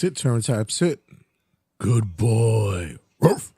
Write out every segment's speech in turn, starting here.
sit, turn tap, sit. Good boy. Ruff.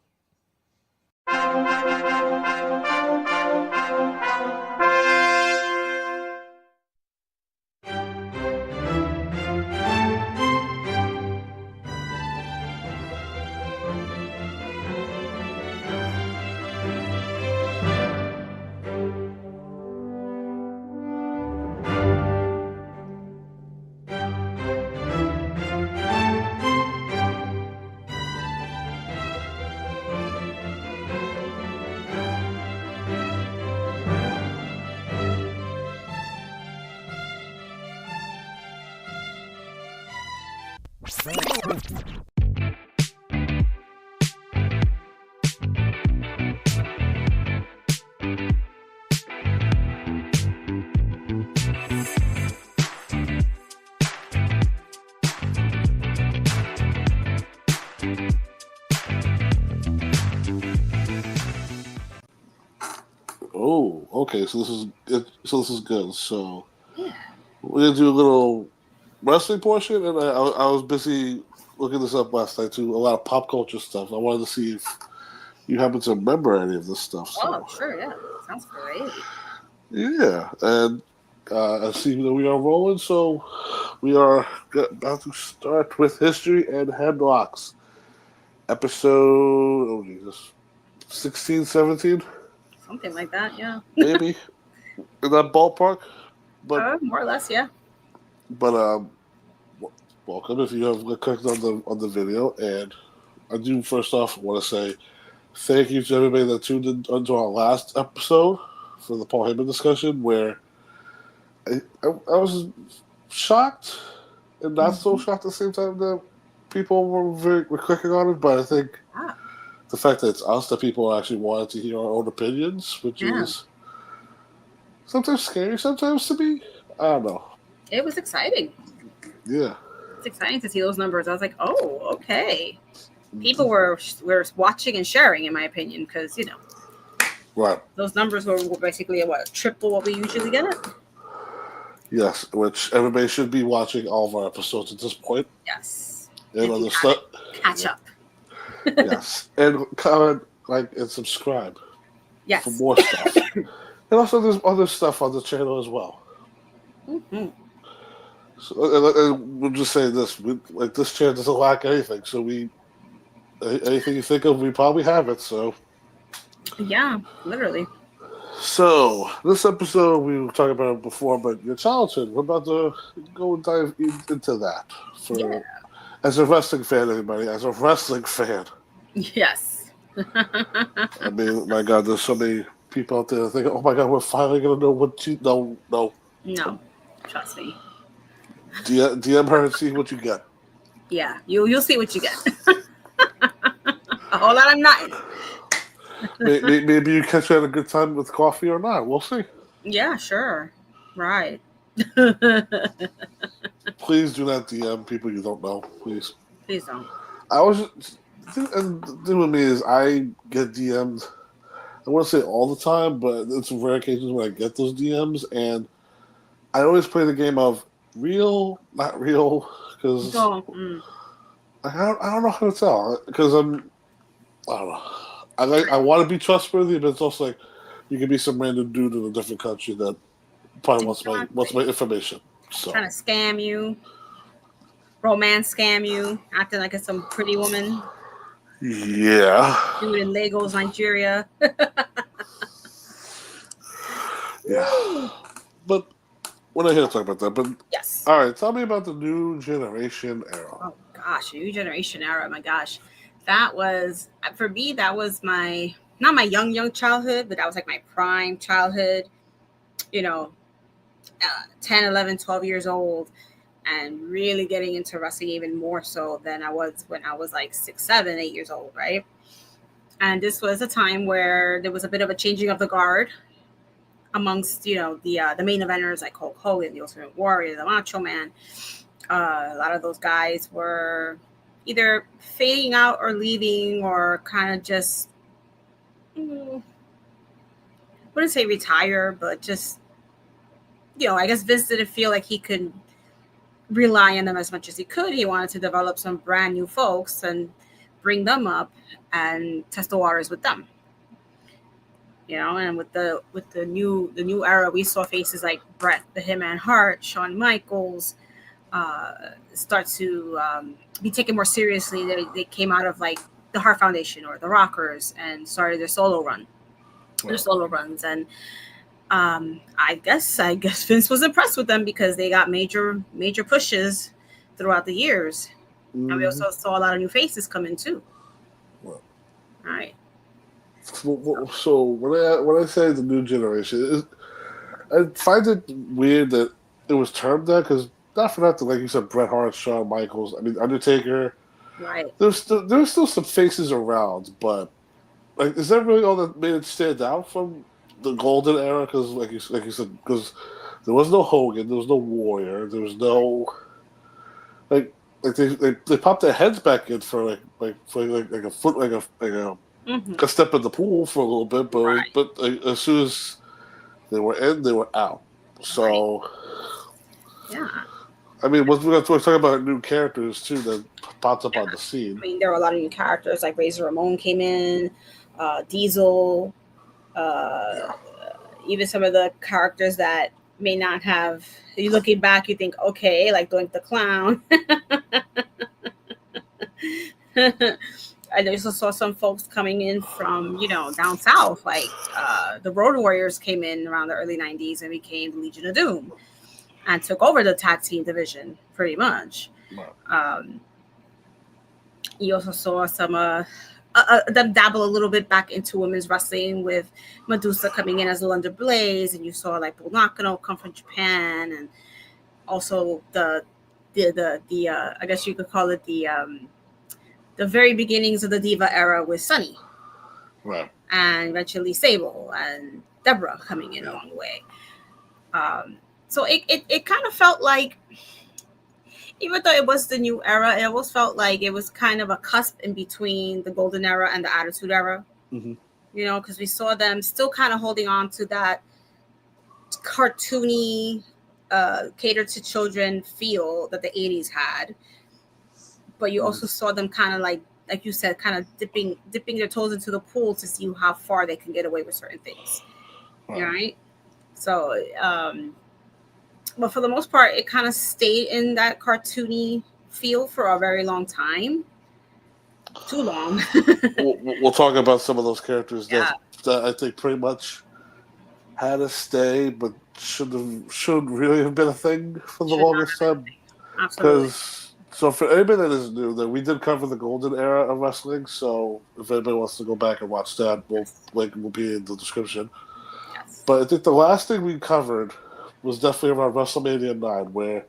Oh, okay. So this is good. So we're gonna do a little wrestling portion, and I was busy looking this up last night too. A lot of pop culture stuff. I wanted to see if you happen to remember any of this stuff. So. Oh, sure, yeah, sounds great. Yeah, and I see that we are rolling, so we are about to start with history and headlocks. Episode, oh Jesus, 16, 17? Something like that, yeah. Maybe in that ballpark, but more or less, yeah. But welcome if you have clicked on the video, and I do first off want to say thank you to everybody that tuned in onto our last episode for the Paul Heyman discussion, where I was shocked and not so shocked at the same time that people were clicking on it, but I think the fact that it's us that people actually wanted to hear our own opinions, which is sometimes scary, sometimes to me. I don't know. It was exciting. Yeah. It's exciting to see those numbers. I was like, oh, okay. People were watching and sharing, in my opinion, because, right. Those numbers were basically triple what we usually get. Yes, which everybody should be watching all of our episodes at this point. Yes. And other stuff. Catch up. Yes. And comment, like, and subscribe. Yes. For more stuff. And also there's other stuff on the channel as well. Mm-hmm. So, and we'll just say this. This channel doesn't lack anything. So anything you think of, we probably have it. So. Yeah, literally. So, this episode, we were talking about it before, but your childhood, we're about to go and dive into that. As a wrestling fan, everybody, as a wrestling fan. Yes. I mean, my God, there's so many people out there thinking, oh my God, we're finally going to know what you... No. No, trust me. DM her and see what you get. Yeah, you'll see what you get. A whole lot of nothing. Maybe you catch you at a good time with coffee or not. We'll see. Yeah, sure. Right. Please do not DM people you don't know. Please. Please don't. And the thing with me is I get DMs. I want to say all the time, but it's rare occasions when I get those DMs, and I always play the game of real, not real, because I don't know how to tell. Because I don't know. I want to be trustworthy, but it's also like you can be some random dude in a different country that probably wants my information. So. Trying to scam you, romance scam you, acting like it's some pretty woman. Yeah. Dude in Lagos, Nigeria. Yeah. But we're not here to talk about that. But yes. All right, tell me about the new generation era. Oh gosh, new generation era. My gosh. That was, for me, that was not my young childhood, but that was like my prime childhood, 10, 11, 12 years old, and really getting into wrestling even more so than I was when I was like 6, 7, 8 years old, right? And this was a time where there was a bit of a changing of the guard amongst, the main eventers like Hulk Hogan, the Ultimate Warrior, the Macho Man. A lot of those guys were either fading out or leaving or kind of just, I wouldn't say retire, but just, I guess Vince didn't feel like he could rely on them as much as he could. He wanted to develop some brand new folks and bring them up and test the waters with them. And with the new era, we saw faces like Bret the Hitman Hart, Shawn Michaels, start to be taken more seriously. They came out of like the Hart Foundation or the Rockers and started their solo runs. And I guess Vince was impressed with them because they got major pushes throughout the years, and we also saw a lot of new faces come in too. Well, all right. So when I say the new generation, I find it weird that it was termed that, because not for nothing, like you said, Bret Hart, Shawn Michaels, I mean Undertaker. Right. There's still some faces around, but like, is that really all that made it stand out from the golden era? Because like you said, because there was no Hogan, there was no Warrior, there was no like they popped their heads back in for like a foot like a step in the pool for a little bit, but as soon as they were in, they were out. So yeah. I mean, we're talking about new characters too that popped up on the scene. I mean, there were a lot of new characters, like Razor Ramon came in, Diesel, even some of the characters that may not have. You looking back, you think, okay, like Doink the Clown. I also saw some folks coming in from, down south, like the Road Warriors came in around the early 90s and became the Legion of Doom and took over the tag team division pretty much. Wow. You also saw some them dabble a little bit back into women's wrestling with Medusa coming in as London Blaze, and you saw like Bull Nakano come from Japan, and also the I guess you could call it the very beginnings of the Diva era with Sunny, right, and eventually Sable and Deborah coming in along the way. So it kind of felt like, even though it was the new era, it almost felt like it was kind of a cusp in between the golden era and the attitude era. Mm-hmm. Because we saw them still kind of holding on to that cartoony, catered to children feel that the 80s had. But you also saw them kind of like you said, kind of dipping their toes into the pool to see how far they can get away with certain things. Wow. Right? So, but for the most part, it kind of stayed in that cartoony feel for a very long time. Too long. we'll talk about some of those characters that I think pretty much had to stay, but should really have been a thing for the longest time. Absolutely. So for anybody that is new, that we did cover the golden era of wrestling. So if anybody wants to go back and watch that, we'll be in the description. Yes. But I think the last thing we covered was definitely around WrestleMania 9, where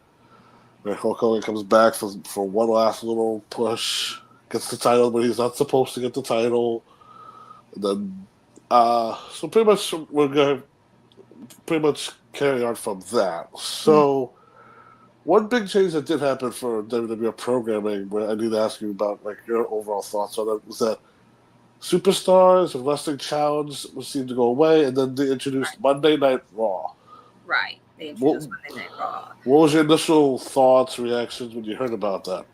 Hulk Hogan comes back for one last little push, gets the title, but he's not supposed to get the title. And then, so pretty much we're going to carry on from that. So one big change that did happen for WWF programming, where I need to ask you about like your overall thoughts on it, was that Superstars and Wrestling Challenge seemed to go away, and then they introduced Monday Night Raw. Right. They introduced Monday Night Raw. What was your initial thoughts, reactions when you heard about that?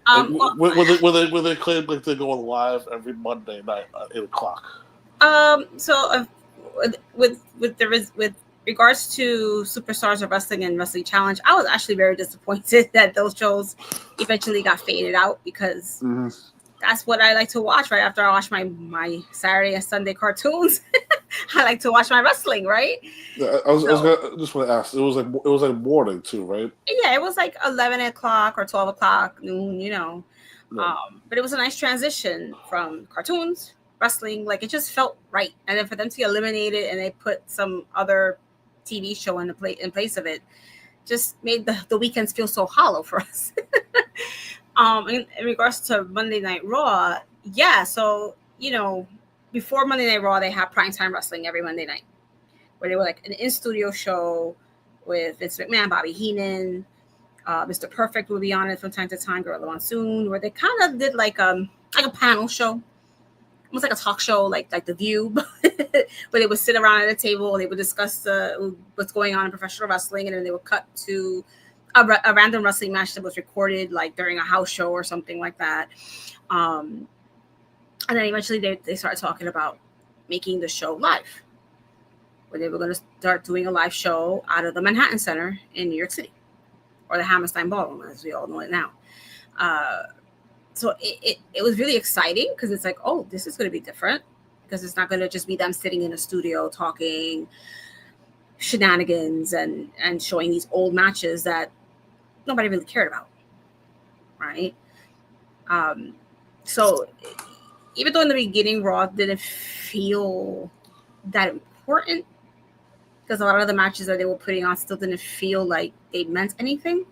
When they claimed like they're going live every Monday night at 8:00. So with regards to Superstars of Wrestling and Wrestling Challenge, I was actually very disappointed that those shows eventually got faded out, because that's what I like to watch right after I watch my Saturday and Sunday cartoons. I like to watch my wrestling, right? Yeah, I just want to ask. It was like morning too, right? Yeah, it was like 11 o'clock or 12 o'clock noon. But it was a nice transition from cartoons, wrestling. Like, it just felt right, and then for them to eliminate it and they put some other TV show in place of it, just made the weekends feel so hollow for us. In regards to Monday Night Raw, so before Monday Night Raw, they had primetime wrestling every Monday night, where they were like an in-studio show with Vince McMahon, Bobby Heenan, Mr. Perfect would be on it from time to time, Gorilla Monsoon, where they kind of did like a panel show, almost like a talk show, like The View, where they would sit around at a table and they would discuss what's going on in professional wrestling, and then they would cut to a random wrestling match that was recorded like during a house show or something like that. And then eventually they started talking about making the show live, where they were going to start doing a live show out of the Manhattan Center in New York City, or the Hammerstein Ballroom, as we all know it now. So it was really exciting because it's like, oh, this is going to be different, because it's not going to just be them sitting in a studio talking shenanigans and showing these old matches that nobody really cared about, right? So even though in the beginning Raw didn't feel that important, because a lot of the matches that they were putting on still didn't feel like they meant anything.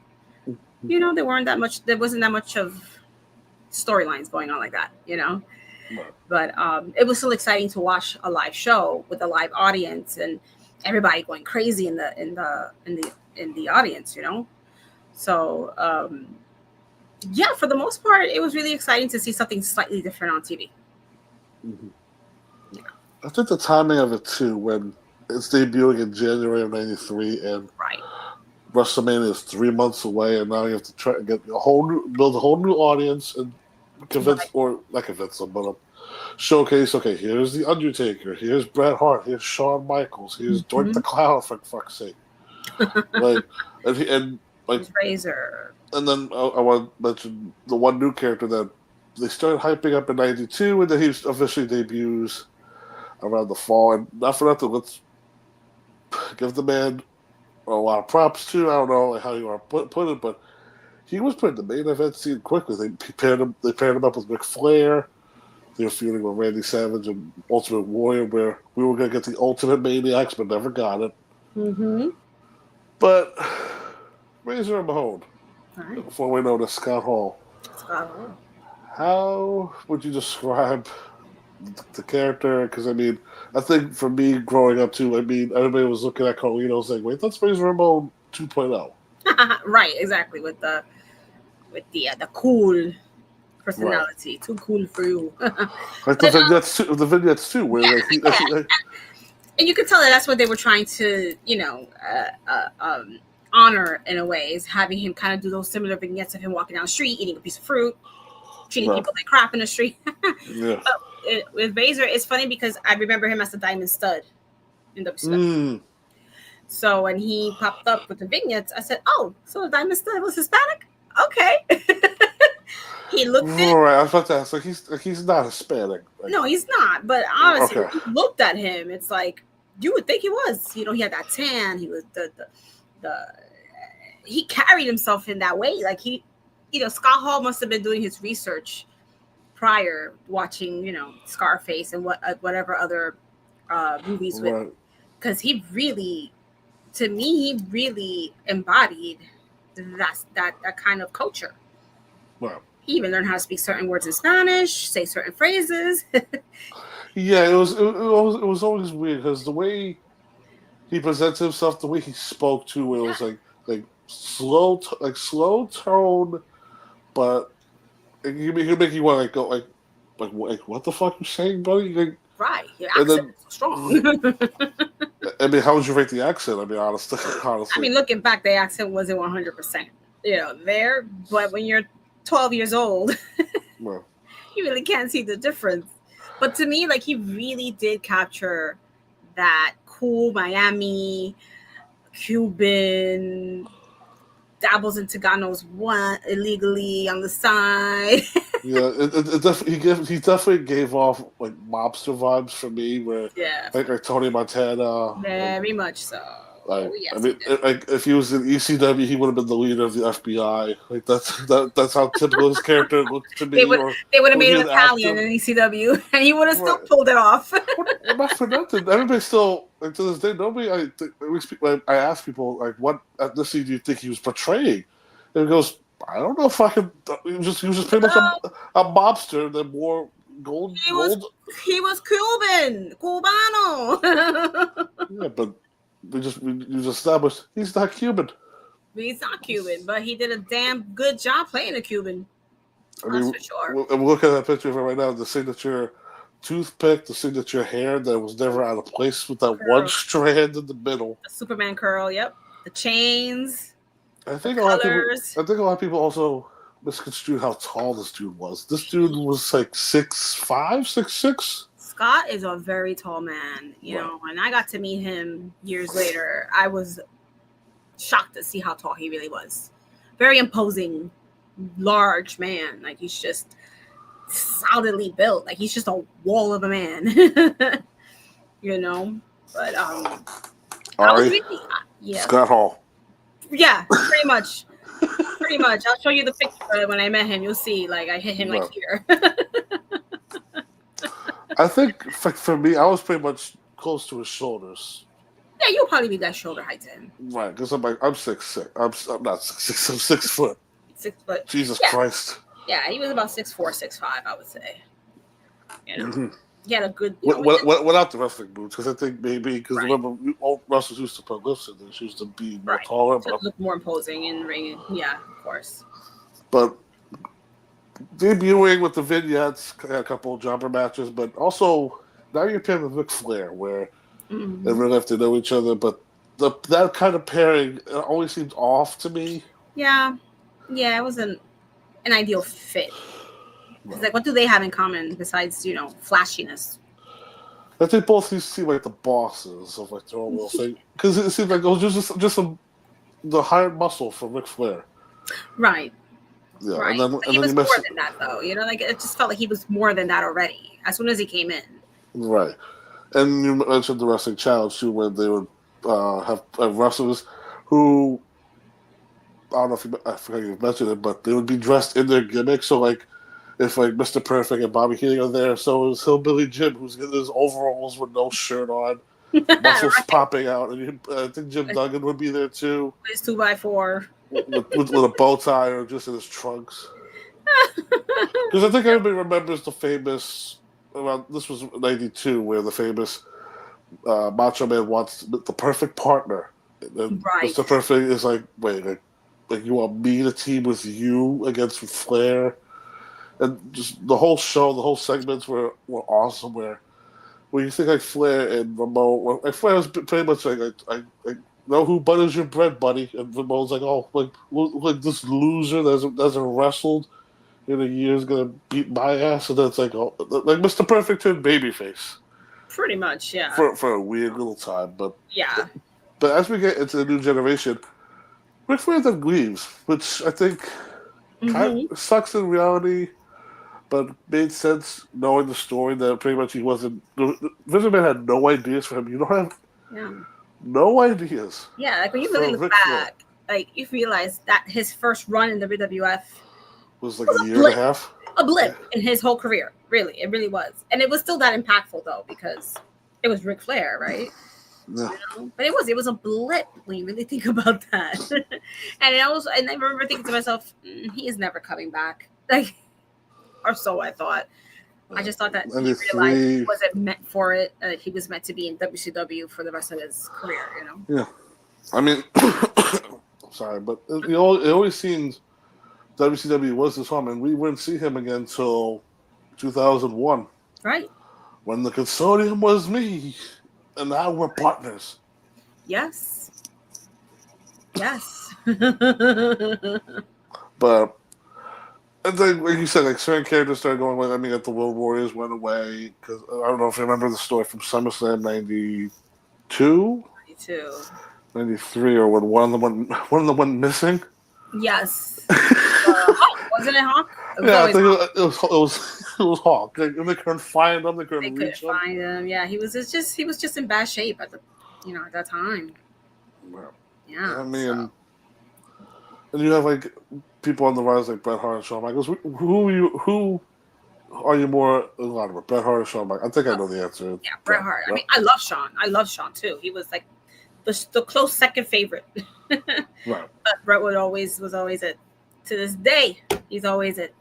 You know, there wasn't that much of storylines going on like that, you know. But it was still exciting to watch a live show with a live audience and everybody going crazy in the audience, you know. So yeah, for the most part, it was really exciting to see something slightly different on TV. Mm-hmm. Yeah. I think the timing of it too, when it's debuting in January of '93, and Right. WrestleMania is 3 months away, and now you have to try to get build a whole new audience and convince, Right. or not convince them, but showcase. Okay, here's the Undertaker, here's Bret Hart, here's Shawn Michaels, here's Doink the Clown, for fuck's sake. Like, and like Razor. And then I want to mention the one new character that they started hyping up in '92, and then he officially debuts around the fall. And not for nothing, let's give the man a lot of props too. I don't know how you want to put it, but he was put in the main event scene quickly. They paired him up with Ric Flair. They were feuding with Randy Savage and Ultimate Warrior, where we were going to get the Ultimate Maniacs, but never got it. Mm-hmm. But Razor Ramon, Right. formerly known as Scott Hall. Scott Hall. How would you describe the character? Because I mean, I think for me growing up too, I mean, everybody was looking at Carlito saying, "Wait, that's Razor Ramon 2.0." Right, exactly, with the cool personality, right. Too cool for you. Like the vignettes too, where yeah. And you could tell that's what they were trying to, honor in a way, is having him kind of do those similar vignettes of him walking down the street, eating a piece of fruit, treating people like crap in the street. Yeah. But with Razor, it's funny because I remember him as the Diamond Stud in WCW. So when he popped up with the vignettes, I said, "Oh, so the Diamond Stud was Hispanic? Okay." He looked it. Right, I was about to ask. Like he's not Hispanic. Like, no, he's not. But honestly, okay. When you looked at him, it's like you would think he was. You know, he had that tan. He was he carried himself in that way. Like Scott Hall must have been doing his research prior, watching, Scarface and whatever other movies with, because he really, to me, he really embodied that kind of culture. Wow. He even learned how to speak certain words in Spanish, say certain phrases. Yeah, it was always weird because the way he presents himself, the way he spoke too, it was like slow tone, but it can make you want to go like what the fuck you saying, buddy? Like, right, your accent is strong. I mean, how would you rate the accent? I mean, honestly. I mean, looking back, the accent wasn't 100%, there, but when you're 12 years old, well, you really can't see the difference. But to me, like, he really did capture that cool Miami Cuban, dabbles in Taganos illegally on the side. Yeah, he definitely gave off like mobster vibes for me, where like Tony Montana. Very much so. Like, yes, I mean, like if he was in ECW, he would have been the leader of the FBI. Like that's how typical his character looked to me. They would have made him Italian in ECW, and he would have still pulled it off. Well, not for nothing. Everybody still, like, to this day, nobody. I ask people, like, what ethnicity do you think he was portraying? And he goes, I don't know if I can. He was just pretty much a mobster that wore gold. He was Cuban, Cubano. Yeah, but we just established he's not Cuban. He's not Cuban, but he did a damn good job playing a Cuban. That's for sure. We're looking at that picture of him right now. The signature toothpick, the signature hair that was never out of place with that one strand in the middle. The Superman curl, yep. The chains. I The think colors. a lot of people also misconstrued how tall this dude was. This dude was like 6'5", 6'6". Scott is a very tall man, Right. and I got to meet him years later. I was shocked to see how tall he really was. Very imposing, large man. Like he's just solidly built. Like he's just a wall of a man. But I was Ari, really yeah. Scott Hall. Yeah, pretty much. Pretty much. I'll show you the picture when I met him. You'll see. Like I hit him like Right. here. I think for me, I was pretty much close to his shoulders. Yeah, you'll probably be that shoulder height to him. Right, because I'm 6'6". I'm not 6'6". I'm 6 foot. 6 foot. Jesus Yeah. Christ. Yeah, he was about 6'4", 6'5", I would say. Mm-hmm. He had a good. Without the wrestling boots, because I think maybe because Right. remember all wrestlers used to put lifts in there. She used to be more Right. taller, To look more imposing in ring. Yeah, of course. but debuting with the vignettes, had a couple of jumper matches, but also now you're pairing with Ric Flair, where they really have to know each other. But that kind of pairing always seemed off to me. Yeah, it wasn't an ideal fit. It's like, what do they have in common besides flashiness? I think both these seem like the bosses of like their own little thing, because it seemed like it was just the hired muscle for Ric Flair. Right. Yeah, right. And he was more than that, though. Like it just felt like he was more than that already as soon as he came in. Right. And you mentioned the wrestling challenge too, where they would have wrestlers who, I don't know if I forgot you mentioned it, but they would be dressed in their gimmick. So like, if like Mr. Perfect and Bobby Heenan are there, so is Hillbilly Jim, who's getting his overalls with no shirt on, muscles Right. popping out, and I think Jim Duggan would be there too, His 2x4 with a bow tie or just in his trunks. Because I think everybody remembers the famous. This was '92, where the famous Macho Man wants the perfect partner. And Right. Mr. Perfect is like, wait, like you want me to team with you against Flair? And just the whole show, the whole segments were awesome. Where you think like Flair and Ramon, like Flair was pretty much like, I know who butters your bread, buddy, and Ramon's like, oh, like this loser that hasn't wrestled in a year is gonna beat my ass, and then it's like, oh, like Mr. Perfect turned babyface. Pretty much, yeah. For a weird little time, but yeah. But as we get into the new generation, Ric Flair then leaves, which I think kind of sucks in reality, but made sense knowing the story that pretty much he wasn't. Vince McMahon had no ideas for him. You don't have no ideas. Yeah, like when you really look back, like you realize that his first run in the WWF was like a year and a half. A blip in his whole career. Really, it really was, and it was still that impactful though because it was Ric Flair, right? Yeah. But it was a blip when you really think about that. And I remember thinking to myself, he is never coming back. Like, or so I thought. I just thought that he realized he wasn't meant for it. He was meant to be in WCW for the rest of his career, Yeah. I mean, sorry, but it always seems WCW was his home, and we wouldn't see him again until 2001. Right. When the consortium was me, and now we're partners. Yes. Yes. But and then, like you said, like certain characters started going away. I mean, the Road Warriors went away because I don't know if you remember the story from SummerSlam '92, 93, or when one of them went missing. Yes. Hawk, wasn't it Hawk? Yeah, I think it was Hawk. Like, and they couldn't find him. They couldn't find him. Yeah, he was just in bad shape at that time. Yeah. I mean, and you have like people on the rise like Bret Hart and Shawn Michaels. Who are you more in line with, Bret Hart or Shawn Michaels? I think I know the answer. Yeah, Bret Hart. I mean, I love Shawn. I love Shawn too. He was like the close second favorite. Right. But Bret was always it. To this day, he's always it.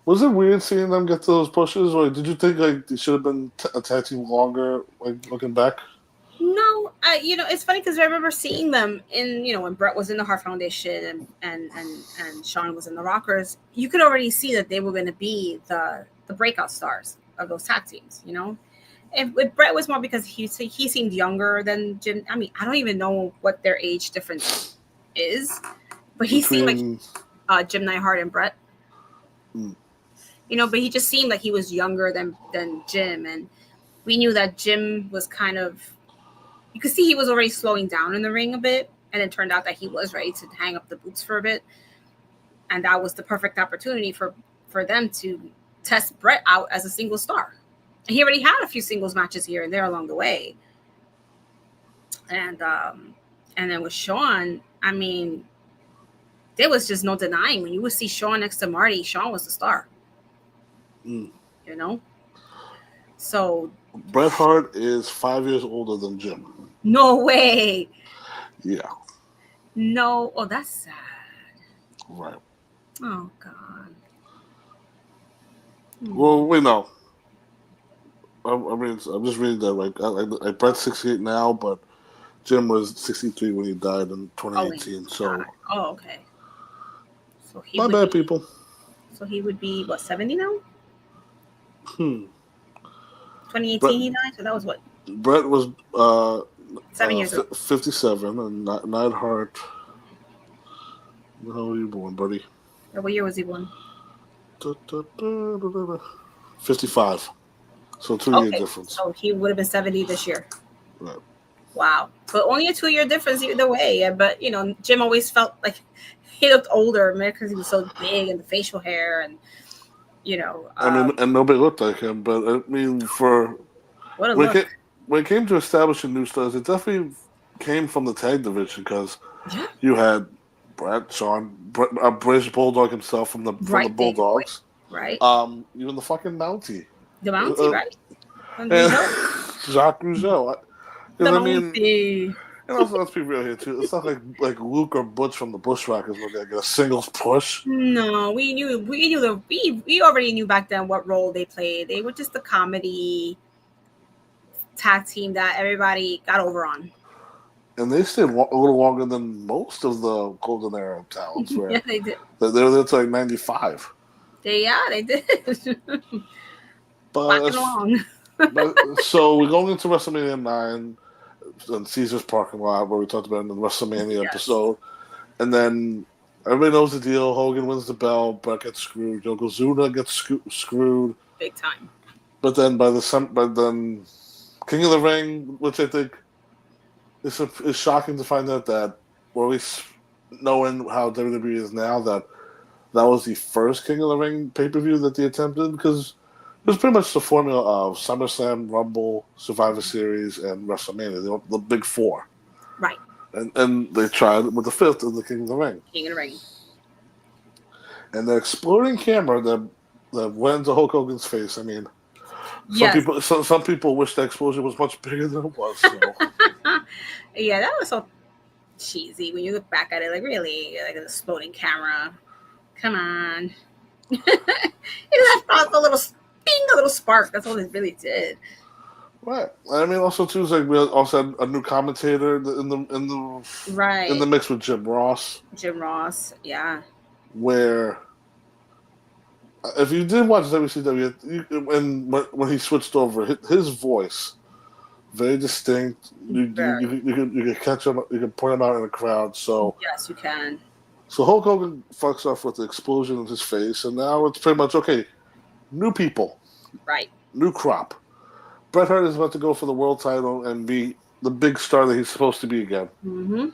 Was it weird seeing them get those pushes, or did you think like they should have been a tag team longer? Like looking back. No, it's funny because I remember seeing them in, when Bret was in the Hart Foundation and Shawn was in the Rockers. You could already see that they were going to be the breakout stars of those tag teams. And with Bret was more because he seemed younger than Jim. I mean, I don't even know what their age difference is, but he seemed like Jim Neidhart and Brett. You know, but he just seemed like he was younger than Jim, and we knew that Jim was kind of, you could see he was already slowing down in the ring a bit, and it turned out that he was ready to hang up the boots for a bit, and that was the perfect opportunity for them to test Brett out as a single star. And he already had a few singles matches here and there along the way, and then with Shawn, I mean, there was just no denying when you would see Shawn next to Marty, Shawn was the star. You know, so Bret Hart is 5 years older than Jim. No way. Yeah. No. Oh, that's sad. Right. Oh God. Well, we know. I mean, I'm just reading that. Like Bret's 68 now, but Jim was 63 when he died in 2018. Oh, okay. So he not bad, people. So he would be what, 70 now? 2018 Bret, he died, so that was what? Bret was 7 years ago. 57, and Neidhart. How were you born, buddy? What year was he born? 55. So 2 year difference. So he would have been 70 this year. Right. Wow. But only a 2 year difference either way. Yeah, but you know, Jim always felt like he looked older, man, because he was so big and the facial hair and you know. I mean, and nobody looked like him, but I mean, what a look. When it came to establishing new stars, it definitely came from the tag division because you had Bret, Shawn, British Bulldog himself from the Bulldogs, right? Even the fucking Mountie, right? Jacques Rougeau. The I mean, Mountie. and also, let's be real here too. It's not like Luke or Butch from the Bushwhackers where they get a singles push. No, we already knew back then what role they played. They were just the comedy tag team that everybody got over on. And they stayed a little longer than most of the Golden Era talents. Yeah, they did. They were there to like 95. They did. But along. So we're going into WrestleMania 9 in Caesar's parking lot where we talked about in the WrestleMania episode. And then everybody knows the deal. Hogan wins the belt. Bret gets screwed. Yokozuna gets screwed. Big time. But then by then King of the Ring, which I think is shocking to find out that, or at least knowing how WWE is now, that was the first King of the Ring pay-per-view that they attempted, because it was pretty much the formula of SummerSlam, Rumble, Survivor Series, and WrestleMania, the big four. Right. And they tried with the fifth of the King of the Ring. King of the Ring. And the exploding camera that went into Hulk Hogan's face, I mean, some people wish the explosion was much bigger than it was. So. Yeah, that was so cheesy when you look back at it. Like, really, like an exploding camera. Come on. It left off a little spark. That's all it really did. Right. I mean, also too, is like we also had a new commentator in the mix with Jim Ross. Jim Ross, yeah. Where, if you did watch WCW, when he switched over, his voice, very distinct. You could catch him. You could point him out in the crowd. So yes, you can. So Hulk Hogan fucks off with the explosion in his face, and now it's pretty much okay. New people, right? New crop. Bret Hart is about to go for the world title and be the big star that he's supposed to be again. Mm-hmm.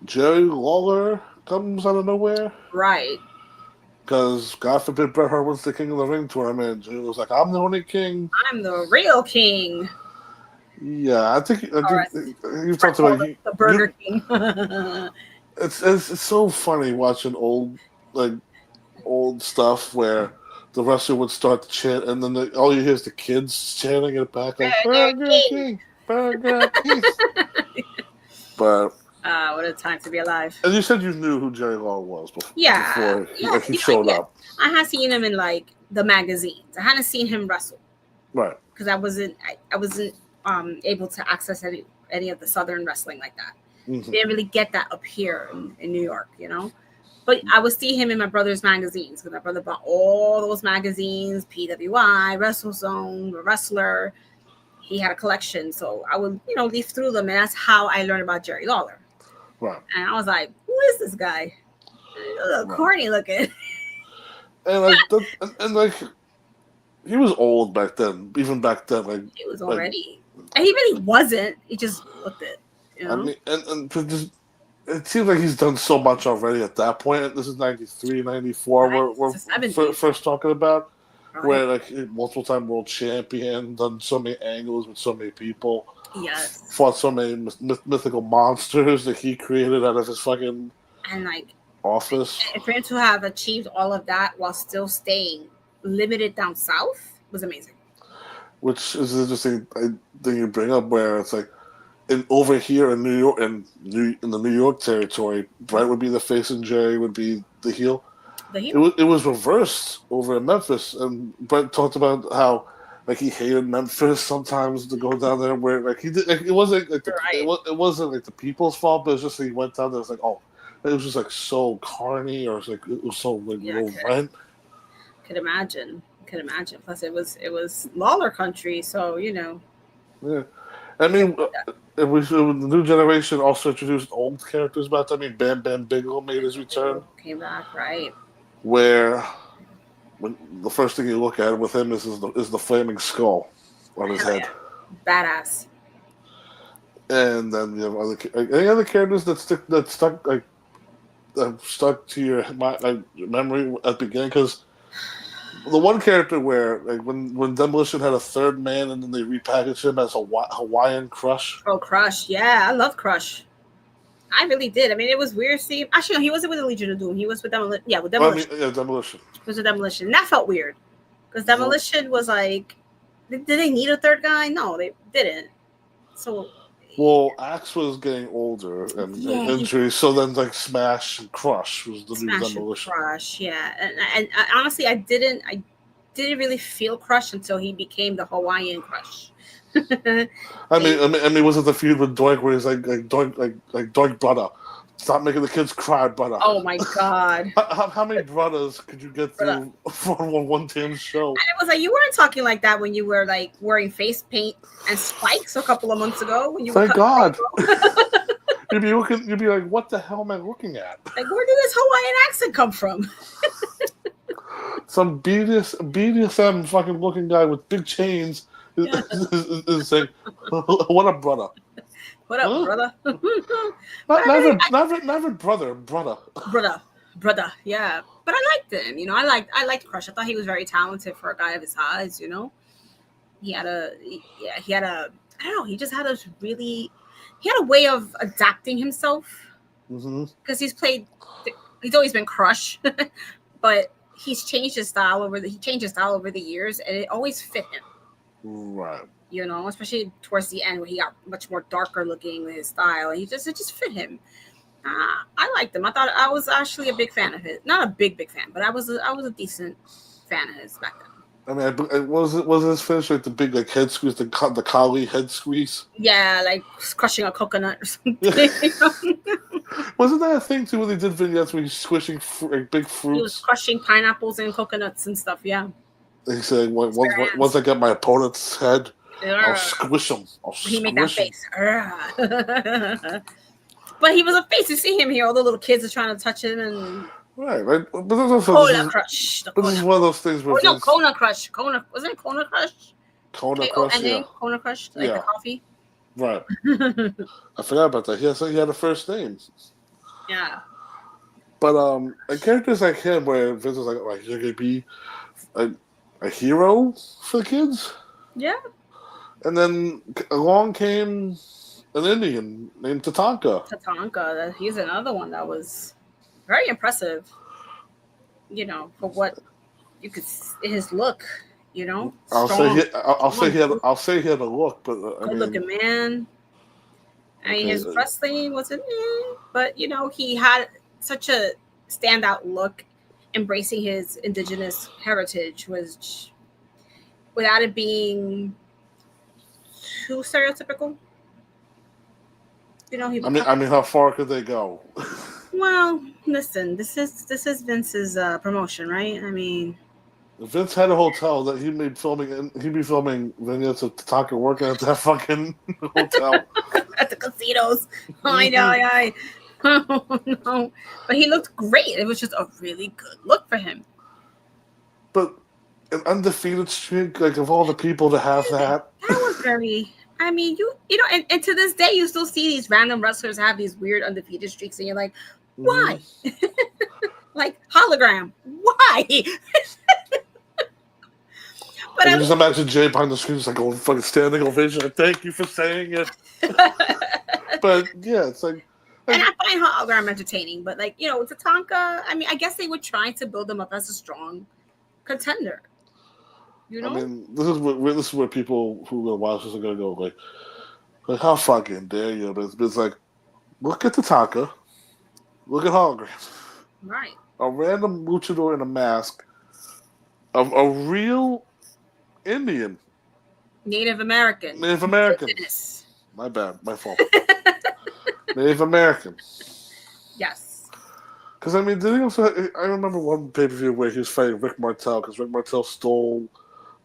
Jerry Lawler comes out of nowhere, right? Because God forbid Bret Hart wins the King of the Ring tournament. Jerry was like, "I'm the only king. I'm the real king." Yeah, I think you've talked about the Burger King. It's so funny watching old stuff where the wrestler would start to chant, and then all you hear is the kids chanting it back, like Burger King, Burger King. But what a time to be alive! And you said you knew who Jerry Lawler was before. Yeah, he showed up. I had seen him in like the magazines. I hadn't seen him wrestle, right? Because I wasn't able to access any of the Southern wrestling like that. Mm-hmm. Didn't really get that up here in New York, you know. But I would see him in my brother's magazines because my brother bought all those magazines: PWI, WrestleZone, The Wrestler. He had a collection, so I would, leaf through them, and that's how I learned about Jerry Lawler. Right. And I was like, who is this guy? A little corny looking. And like he was old back then. Even back then, like He was already. And he really wasn't. He just looked it. You know? I mean, and just, it seems like he's done so much already at that point. This is 93, 94. Right. We're It's the 70s. first talking about. Right. Where like multiple time world champion, done so many angles with so many people, Yes. fought so many mythical monsters that he created out of his fucking And like office. and for him to have achieved all of that while still staying limited down south was amazing. Which is an interesting thing you bring up, where it's like over here in New York, in the New York territory, Brett would be the face and Jerry would be the heel. It was reversed over in Memphis, and Brett talked about how like he hated Memphis sometimes to go down there, where like he did. Like, it wasn't like it wasn't like the people's fault, but it's just that he went down there. It's like, oh, it was just like so carny, or it was so like low rent. Could imagine. Plus, it was Lawler country, so you know. Yeah, I mean, it was the new generation also introduced old characters back then. I mean, Bam Bam Bigelow made his return. Came back, right? Where when the first thing you look at with him is the flaming skull on his head. Yeah. Badass. And then you have any other characters that stuck to your memory at the beginning, because the one character where like when Demolition had a third man and then they repackaged him as a Hawaiian Crush. Oh, Crush! Yeah, I love Crush. I really did. I mean, it was weird seeing. Actually, no, he wasn't with the Legion of Doom. He was with Demolition. Yeah, with Demolition. Demolition. It was with Demolition. And that felt weird because Demolition was like, did they need a third guy? No, they didn't. So. Well, Axe was getting older and injuries, so then like Smash and Crush was the new Demolition. Crush, yeah, and honestly, I didn't really feel Crush until he became the Hawaiian Crush. I mean, was it the feud with Doink where he's like Doink brother, stop making the kids cry, brother? Oh my god! How many brothers could you get through on one damn show? And it was like you weren't talking like that when you were like wearing face paint and spikes a couple of months ago. When you thank God. You'd be like, what the hell am I looking at? Like, where did this Hawaiian accent come from? Some BDSM fucking looking guy with big chains. Is saying, what up, brother? What up, brother? Never brother. Brother. Yeah, but I liked him. You know, I liked Crush. I thought he was very talented for a guy of his size. You know, he had a I don't know. He just had he had a way of adapting himself because he's always been Crush, but he's changed his style over the years, and it always fit him. Right. You know, especially towards the end where he got much more darker looking with his style. It just fit him. I liked him. I thought I was actually a big fan of his. Not a big fan, but I was a decent fan of his back then. I mean, was his finish like the big like head squeeze, the Kali head squeeze? Yeah, like crushing a coconut or something. Wasn't that a thing too? When they did vignettes where he's squishing big fruits. He was crushing pineapples and coconuts and stuff. Yeah. He said, "Once I get my opponent's head, I'll squish him." He made that face. But he was a face. You see him here. All the little kids are trying to touch him, and right. But there's also Cola Crush. But this is one of those things where Kona Crush. Wasn't it Kona Crush? Kona Crush. Yeah. Kona Crush, like the coffee. Right. I forgot about that. He had a first name. Yeah. But characters like him, where Vince was like you're gonna be a hero for the kids. Yeah. And then along came an Indian named Tatanka. He's another one that was very impressive. You know, for what you could his look. You know, I'll say he had a look, but good looking man. I mean, his wrestling wasn't, but you know, he had such a standout look. Embracing his indigenous heritage was, without it being too stereotypical. You know, I mean, how far could they go? Well, listen, this is Vince's promotion, right? I mean, Vince had a hotel that he'd be filming vignettes of Tatanka working at that fucking hotel. At the casinos. I know. No, but he looked great. It was just a really good look for him. But an undefeated streak, like of all the people to have that was very. I mean, you know, and to this day, you still see these random wrestlers have these weird undefeated streaks, and you're like, why? Like hologram, why? But I just imagine Jay behind the screen just like going fucking standing ovation. Like, thank you for saying it. But yeah, it's like. And I find hologram entertaining, but like, you know, Tatanka, I mean, I guess they were trying to build him up as a strong contender. You know? I mean, this is where people who will watch this are gonna go like how fucking dare you? But it's like, look at Tatanka, look at hologram, right? A random luchador in a mask of a real Indian, Native American. My bad, my fault. Native American. Yes. Because I mean, did he also? I remember one pay-per-view where he was fighting Rick Martel because Rick Martel stole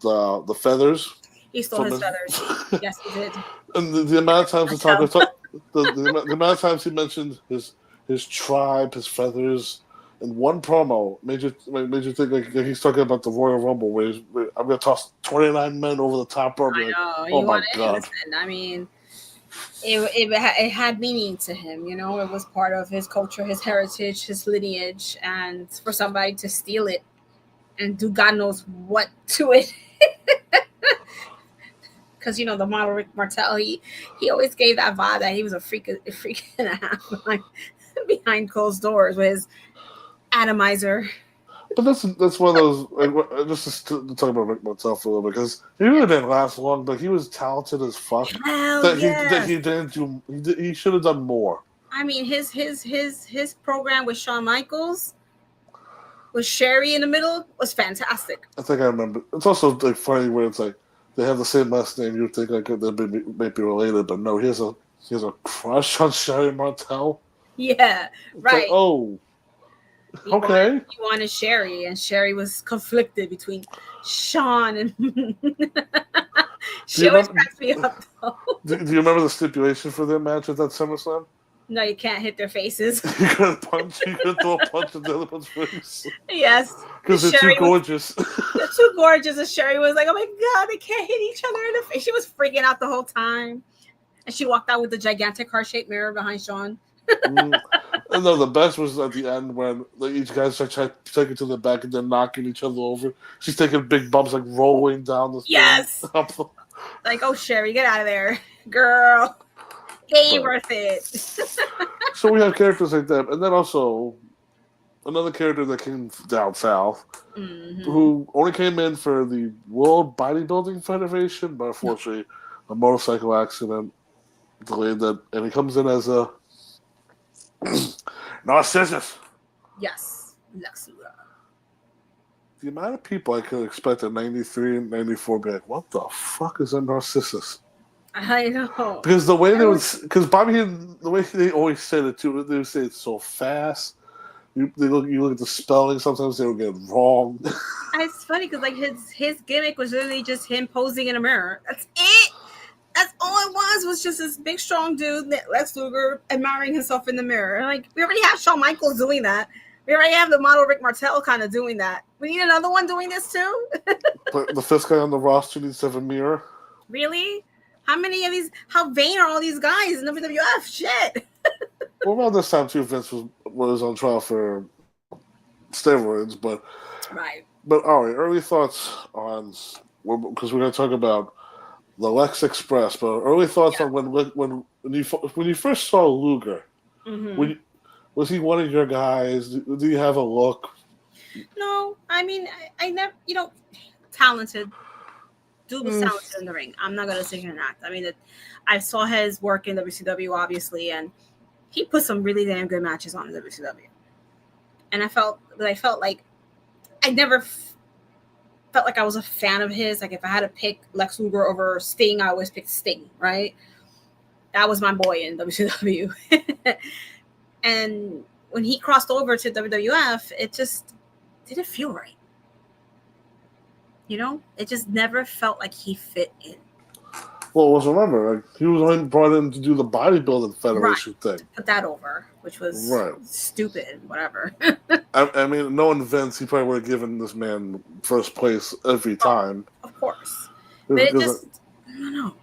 the feathers. He stole his feathers. Yes, he did. And the amount of times the amount of times he mentioned his tribe, his feathers, in one promo made you think like he's talking about the Royal Rumble where I'm gonna toss 29 men over the top rope. I know. Oh my god! Listen, I mean. It had meaning to him, you know. It was part of his culture, his heritage, his lineage, and for somebody to steal it and do God knows what to it, because you know the model Rick Martel, he always gave that vibe that he was a freak and a half behind closed doors with his atomizer. But that's one of those. Like, just to talk about Rick Martel for a little bit because he really didn't last long, but he was talented as fuck. He didn't do. He should have done more. I mean, his program with Shawn Michaels, with Sherry in the middle, was fantastic. I think I remember. It's also like funny where it's like they have the same last name. You would think like they may be related, but no. He has a crush on Sherry Martel. Yeah, it's right. Like, oh. Okay. He wanted Sherry, and Sherry was conflicted between Shawn and. She always cracks me up, though. Do you remember the stipulation for their match at that SummerSlam? No, you can't hit their faces. You couldn't throw a punch in the other one's face. Yes. Because they're too gorgeous. They're too gorgeous, and Sherry was like, oh my god, they can't hit each other in the face. She was freaking out the whole time. And she walked out with the gigantic heart-shaped mirror behind Shawn. And no, the best was at the end when each guy's trying to take it to the back and they're knocking each other over. She's taking big bumps, like rolling down the Yes. Like, oh, Sherry, get out of there, girl. Ain't worth it. So we have characters like that, and then also another character that came down south, who only came in for the World Bodybuilding Federation, but unfortunately, a motorcycle accident delayed that, and he comes in as a Narcissus. Yes, Lex Luger. The amount of people I could expect in 93 and 94 be like, what the fuck is a Narcissus? I know. Because the way Bobby, the way they always said it too, they would say it's so fast. You look at the spelling, sometimes they would get it wrong. It's funny because like his gimmick was literally just him posing in a mirror. That's it. That's all it was just this big strong dude, Lex Luger, admiring himself in the mirror. Like, we already have Shawn Michaels doing that. We already have the model Rick Martel kind of doing that. We need another one doing this too. But the fifth guy on the roster needs to have a mirror. Really? How vain are all these guys in WWF? Shit. Well, around this time too, Vince was on trial for steroids, but right. But all right, early thoughts on, because we're going to talk about the Lex Express, but early thoughts on when you first saw Luger, was he one of your guys? Do you have a look? No, I mean, I never, talented. Dude was talented in the ring. I'm not going to sit here and act. I mean, I saw his work in WCW, obviously, and he put some really damn good matches on in WCW. And I felt like I never felt like I was a fan of his. Like, if I had to pick Lex Luger over Sting, I always picked Sting, right? That was my boy in WCW. And when he crossed over to WWF, it just didn't feel right. It just never felt like he fit in. Well, remember, like, he was only brought in to do the bodybuilding federation thing. Put that over, which was stupid. Whatever. I mean, knowing Vince, he probably would have given this man first place every time. Of course. But it just, I don't know.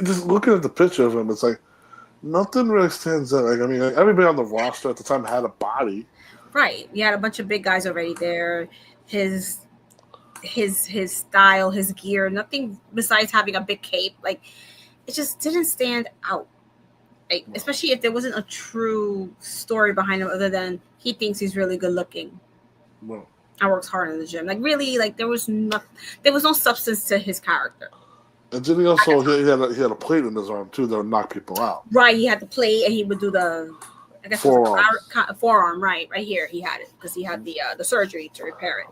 Just looking at the picture of him, it's like nothing really stands out. Like, I mean, like, everybody on the roster at the time had a body. Right. You had a bunch of big guys already there. His style, his gear, nothing besides having a big cape. Like, it just didn't stand out. Like, especially if there wasn't a true story behind him other than he thinks he's really good looking. No. I works hard in the gym. Like, really, like, there was no substance to his character. And then he also he had a plate in his arm too that would knock people out. Right, he had the plate and he would do the forearm. Right here he had it because he had the surgery to repair it.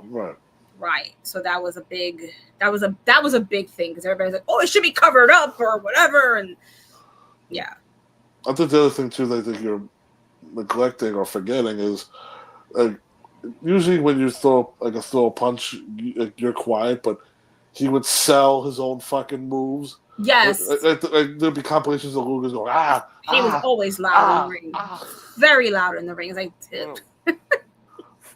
Right. So that was a big thing because everybody's like, oh, it should be covered up or whatever, and yeah. I think the other thing too that I think you're neglecting or forgetting is, like, usually when you throw a punch, you're quiet, but he would sell his own fucking moves. Yes. There'd be compilations of Luger's going, He was always loud in the ring. Very loud in the ring. It's like, tip.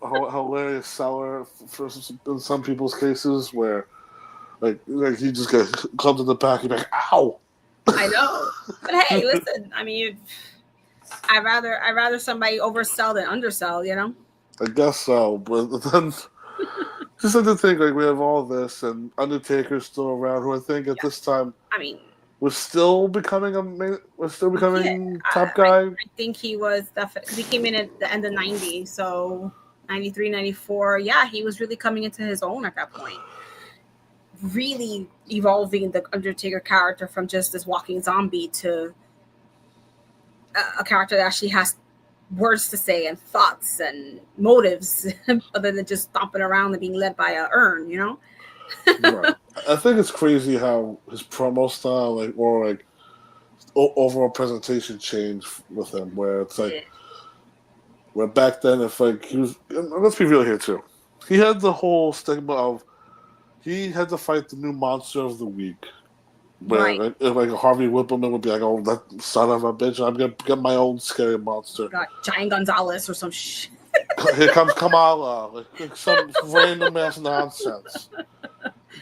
Hilarious seller for in some people's cases where, like he just comes in the back, he'd be like, ow. I know. But hey, listen, I mean, I'd rather somebody oversell than undersell, you know? I guess so, but then just like to think, like, we have all this, and Undertaker's still around, who I think at this time, I mean, was still becoming top guy. I think he was definitely. He came in at the end of '90, so 93, 94. Yeah, he was really coming into his own at that point. Really evolving the Undertaker character from just this walking zombie to a character that actually has words to say and thoughts and motives other than just stomping around and being led by a urn, you know? Right. I think it's crazy how his promo style, overall presentation changed with him, where it's like, where back then, if like he was, let's be real here too, he had the whole stigma of he had to fight the new monster of the week. Where like Harvey Whippleman would be like, "Oh, that son of a bitch! I'm gonna get my own scary monster." Got Giant Gonzalez or some shit. Here comes Kamala, like some random ass nonsense.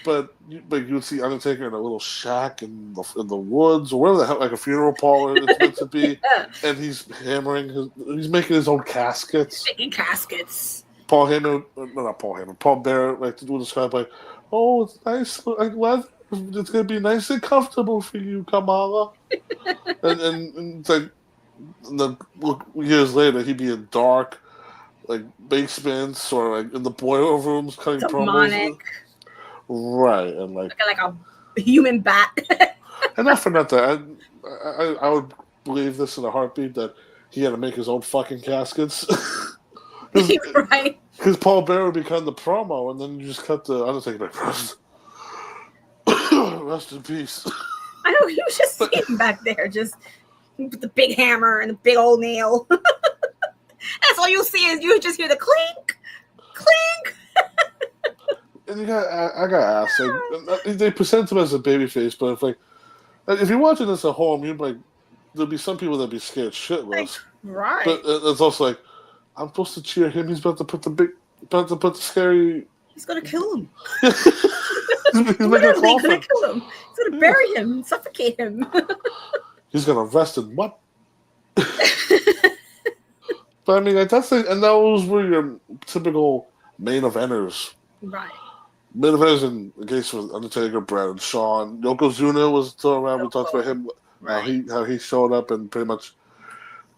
But you'd see Undertaker in a little shack in the woods or wherever the hell, like a funeral parlor it's meant to be, and he's making his own caskets. Making caskets. Paul Bearer, like to do describe like, "Oh, it's nice, like leather. It's gonna be nice and comfortable for you, Kamala." and it's like, years later, he'd be in dark, like basements or like in the boiler rooms cutting promos. Right, and like a human bat. And not for nothing, I would believe this in a heartbeat that he had to make his own fucking caskets. Right. Because Paul Bearer would become the promo, and then you just cut the Undertaker like, rest in peace. I know, he was just sitting back there, just with the big hammer and the big old nail. That's all you'll see is you just hear the clink, clink. And I got asked, like, they present him as a babyface, but if you're watching this at home, you'd like, there'll be some people that'd be scared shitless. Right. But it's also like, I'm supposed to cheer him. He's about to put the scary. He's gonna kill him. He's literally gonna kill him. He's gonna bury him, suffocate him. He's gonna rest in what? But I mean, like, and those were your typical main eventers. Right. Main eventers in the case with Undertaker, Brad, and Shawn. Yokozuna was still around. We talked about him. Right. How he showed up and pretty much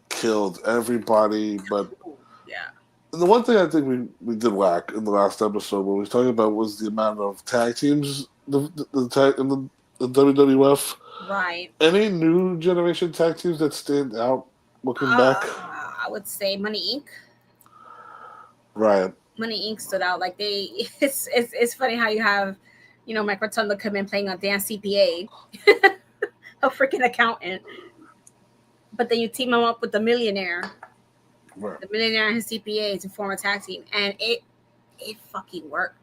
killed everybody. But yeah. And the one thing I think we did lack in the last episode, what we was talking about, was the amount of tag teams in the WWF. Right. Any new generation tag teams that stand out looking back? I would say Money Inc. Right. Money Inc. stood out. Like it's funny how you have, Mike Rotunda come in playing a damn CPA, a freaking accountant, but then you team him up with the millionaire. Right. The millionaire and his CPA to form a tag team, and it fucking worked.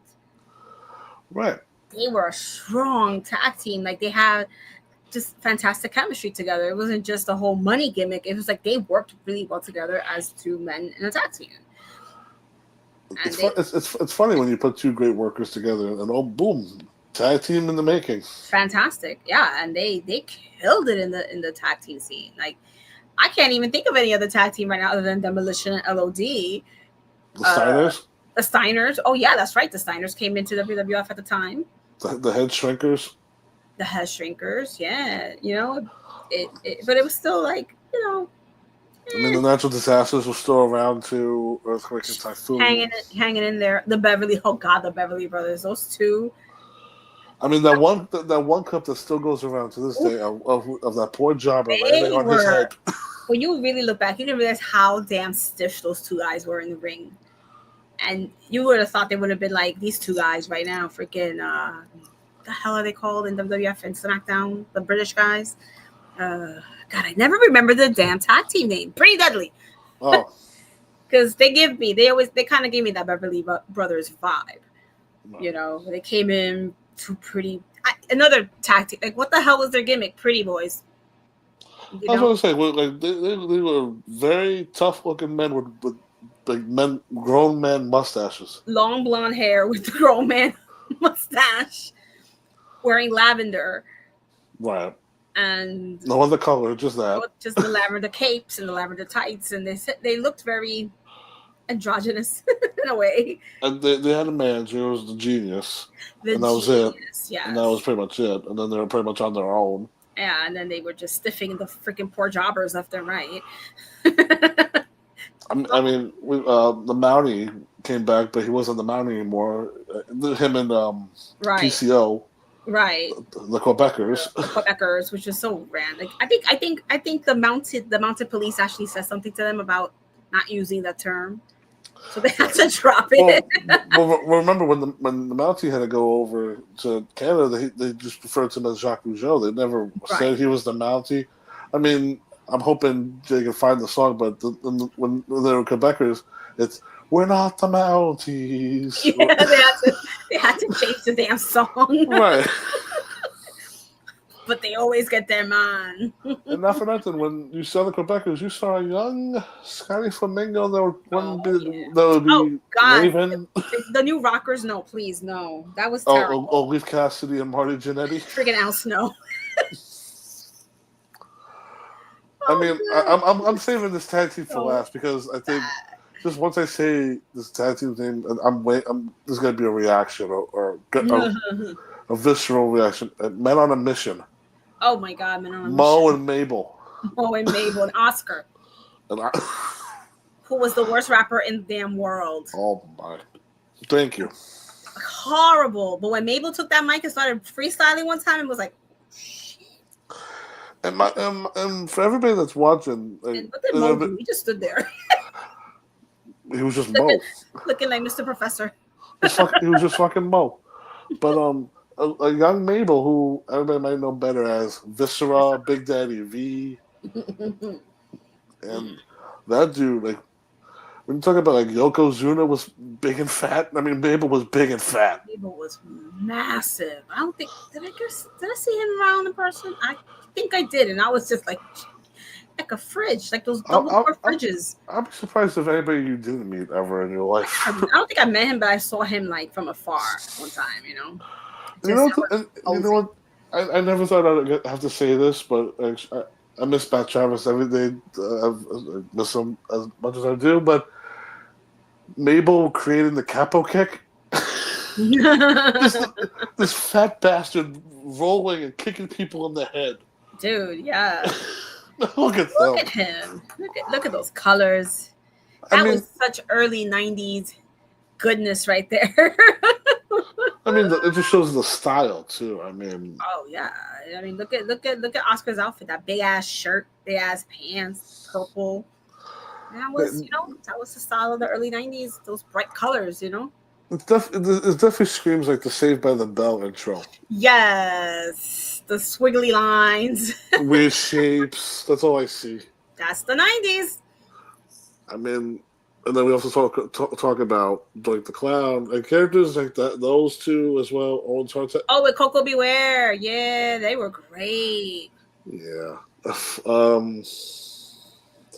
Right. they were a strong tag team. Like they had just fantastic chemistry together. It wasn't just a whole money gimmick. It was like they worked really well together as two men in a tag team. It's funny when you put two great workers together and oh boom, tag team in the making. Fantastic, yeah, and they killed it in the tag team scene. Like I can't even think of any other tag team right now other than Demolition and LOD. The Steiners. The Steiners. Oh yeah, that's right. The Steiners came into WWF at the time. The Head Shrinkers. The Head Shrinkers, yeah. You know, but it was still like, you know. I mean, the natural disasters were still around too. Earthquake and typhoon. Hanging in there. The Beverly Brothers. Those two. I mean, that one cup that still goes around to this day of that poor jobber landing on his head. When you really look back, you didn't realize how damn stiff those two guys were in the ring. And you would have thought they would have been like these two guys right now. Freaking, the hell are they called in WWF and SmackDown? The British guys. God, I never remember the damn tag team name. Pretty Deadly. Oh. Because they kind of gave me that Beverly Brothers vibe. No. You know, they came in too pretty. Another tag team. Like, what the hell was their gimmick? Pretty Boys. I was going to say, like, they were very tough-looking men with like grown man mustaches. Long blonde hair with the grown man mustache. Wearing lavender. Right. And no other color, just that. Just the lavender capes and the lavender tights, and they looked very androgynous in a way. And they had a manager who was the Genius, and that was it. Yeah, and that was pretty much it. And then they were pretty much on their own. Yeah, and then they were just stiffing the freaking poor jobbers left and right. I mean, the Mountie came back, but he wasn't the Mountie anymore. Him and PCO. Right. The Quebecers. The Quebecers, which is so random. Like, I think the mounted police actually said something to them about not using that term, so they had to drop it. Well, remember when the Mountie had to go over to Canada, they just referred to him as Jacques Rougeau. They never said he was the Mountie. I mean, I'm hoping they can find the song, but when they were Quebecers, it's "We're not the Mounties." Yeah, they had to change the damn song. Right. But they always get their man. And not for nothing, when you saw the Quebecers, you saw a young Scotty Flamingo that would be Raven. The new Rockers, no, please, no. That was terrible. Leaf Cassidy and Marty Jannetty. Friggin' Al Snow. I mean, I'm saving this tag team for last because I think just once I say this tag team's name, there's going to be a reaction or a visceral reaction. Men on a Mission. Oh my God, Men on a Mission. Mo and Mabel. And Oscar. Who was the worst rapper in the damn world. Oh my. Thank you. Horrible. But when Mabel took that mic and started freestyling one time, it was like, And for everybody that's watching, what did Mo do? He just stood there. He was just Mo, looking like Mr. Professor. He was just fucking Mo. But a young Mabel who everybody might know better as Viscera, Big Daddy V, and that dude, like when you talk about like Yokozuna was big and fat. I mean, Mabel was big and fat. Mabel was massive. I don't think did I see him around in person? I think I did, and I was just like a fridge, like those double door fridges. I'm surprised if anybody you didn't meet ever in your life. I don't think I met him, but I saw him like from afar one time. You know. You know what? I never thought I'd have to say this, but I miss Matt Travis every day. I miss him as much as I do, but Mabel creating the capo kick. this fat bastard rolling and kicking people in the head. Dude, yeah. Look at him. Look at those colors. That was such early 90s goodness right there. I mean, it just shows the style too. I mean, oh yeah. I mean, look at Oscar's outfit. That big ass shirt, big ass pants, purple. That was, that was the style of the early 90s. Those bright colors, It definitely screams like the Saved by the Bell intro. Yes, the squiggly lines, weird shapes. That's all I see. That's the 90s. I mean, And then we also talk about like the clown and characters like that. Those two as well. Owen Hart. Oh, with Coco Beware. Yeah, they were great. Yeah.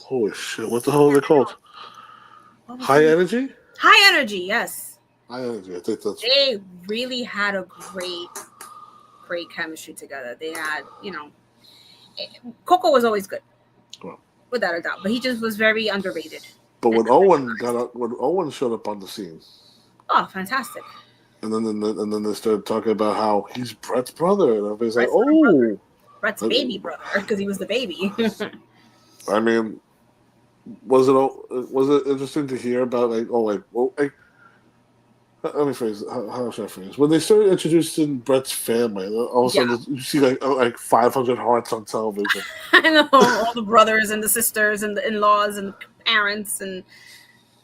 Holy shit! What the hell are they called? High Energy. High Energy. Yes. High Energy. I think that's. They really had a great chemistry together. They had, Coco was always good, Well, without a doubt, but he just was very underrated. but when Owen showed up on the scene, oh, fantastic! and then they started talking about how he's Brett's brother, and everybody's Brett's like, "Oh, Brett's baby brother," because he was the baby. I mean, was it interesting to hear about let me phrase it. How should I phrase? When they started introducing Brett's family, all of a sudden you see like 500 hearts on television. I know all the brothers and the sisters and the in-laws and the parents and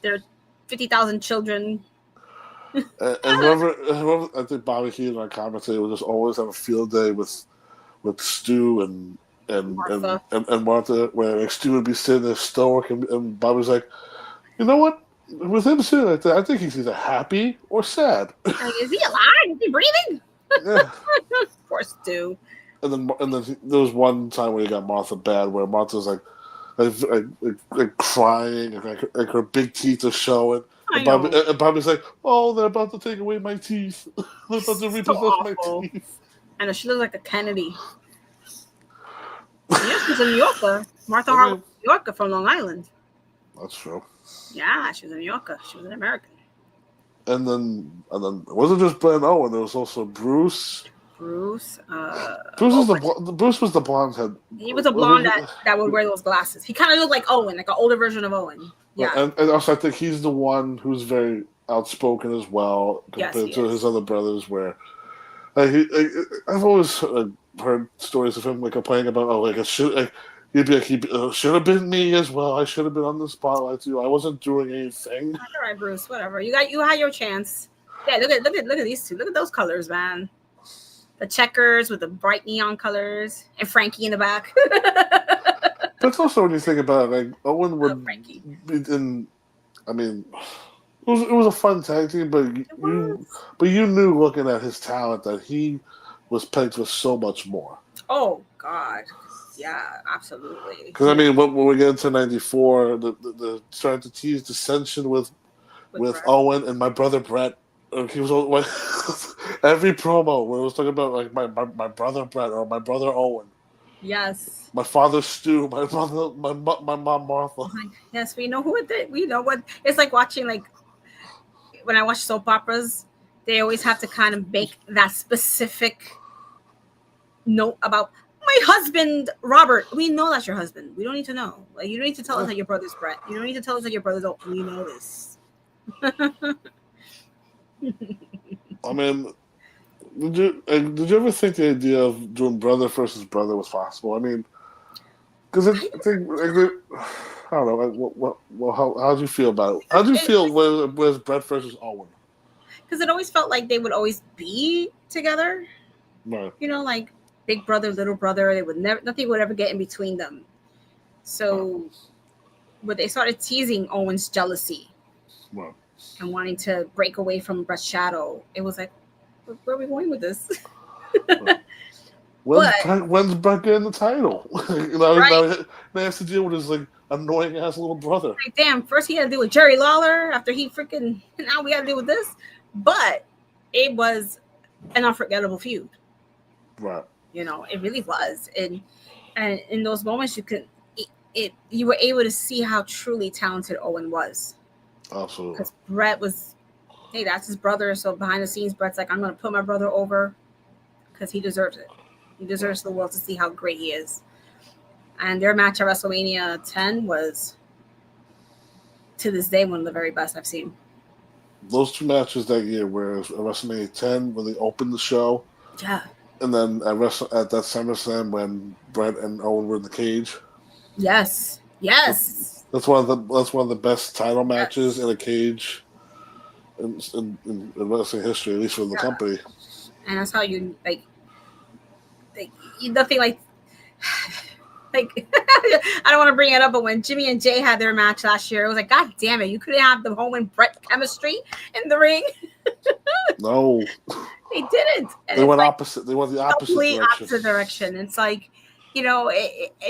their 50,000 children. And whoever I think Bobby Heenan on commentary will just always have a field day with Stu and Martha, where like, Stu would be sitting there stoic, and Bobby's like, you know what? With him sitting like that, I think he's either happy or sad. Is he alive? Is he breathing? Yeah. Poor Stu. And then there was one time where he got Martha bad, where Martha's like crying, and like her big teeth are showing. And Bobby's like, oh, they're about to take away my teeth. They're about to repossess my teeth. I know, she looks like a Kennedy. Yeah, she's a New Yorker. Martha Hart was a New Yorker from Long Island. That's true. Yeah, she was a New Yorker. She was an American. And then it wasn't just Brett and Owen. There was also Bruce. Bruce was the blonde head. He was a blonde that would wear those glasses. He kind of looked like Owen, like an older version of Owen. Yeah. And also, I think he's the one who's very outspoken as well compared to his other brothers. Where I've always heard stories of him like complaining about, he'd be like, should have been me as well. I should have been on the spotlight too. I wasn't doing anything. All right, Bruce. Whatever. You had your chance. Yeah. Look at these two. Look at those colors, man. The checkers with the bright neon colors, and Frankie in the back. But it's also when you think about it, like Owen would Frankie. I mean, it was a fun tag team, but you knew looking at his talent that he was pegged for so much more. Oh God, yeah, absolutely. Because I mean, when we get into '94, the starting to tease dissension with Owen and my brother Brett. He was like every promo where it was talking about like my brother Brett or my brother Owen. Yes. My father Stu, my mom Martha. Yes, we know who it is. We know what it's like watching. Like when I watch soap operas, they always have to kind of make that specific note about my husband Robert. We know that's your husband. We don't need to know. Like you don't need to tell us that your brother's Brett. You don't need to tell us that your brother's Owen. We know this. I mean, did you ever think the idea of doing brother versus brother was possible? I mean, because I think I don't know. How do you feel about it? How do you feel with Brett versus Owen? Because it always felt like they would always be together. Right. You know, like big brother, little brother. They would nothing would ever get in between them. So, but they started teasing Owen's jealousy. Right. And wanting to break away from Brett's shadow. It was like, where are we going with this? When's Brett getting the title? Right? Now he has to deal with his like annoying ass little brother. Like, damn, first he had to deal with Jerry Lawler after he now we got to deal with this. But it was an unforgettable feud. Right. You know, it really was. And in those moments you were able to see how truly talented Owen was. Absolutely. Because Brett was, hey, that's his brother. So behind the scenes, Brett's like, I'm going to put my brother over because he deserves it. He deserves the world to see how great he is. And their match at WrestleMania 10 was, to this day, one of the very best I've seen. Those two matches that year were at WrestleMania 10 when they opened the show. Yeah. And then at that SummerSlam when Brett and Owen were in the cage. Yes. Yes. That's one of the best title matches in a cage in wrestling history, at least for the company. And that's how you like nothing like Like, I don't want to bring it up, but when Jimmy and Jay had their match last year, it was like, God damn it, you couldn't have the Home and Brett chemistry in the ring. No, They didn't. And they it's went like opposite. They went the opposite complete direction. opposite direction. It's like, you know,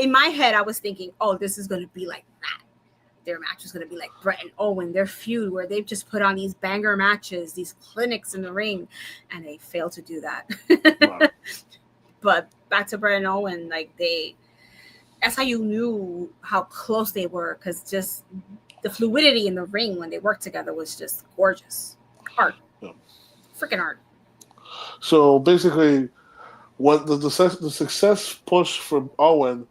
in my head, I was thinking, oh, this is going to be like that. Their match is going to be like Brett and Owen, their feud where they've just put on these banger matches, these clinics in the ring, and they failed to do that. Right. But back to Brett and Owen, like that's how you knew how close they were, because just the fluidity in the ring when they worked together was just gorgeous. Art. Yeah. Freaking art. So basically, what the success push for Owen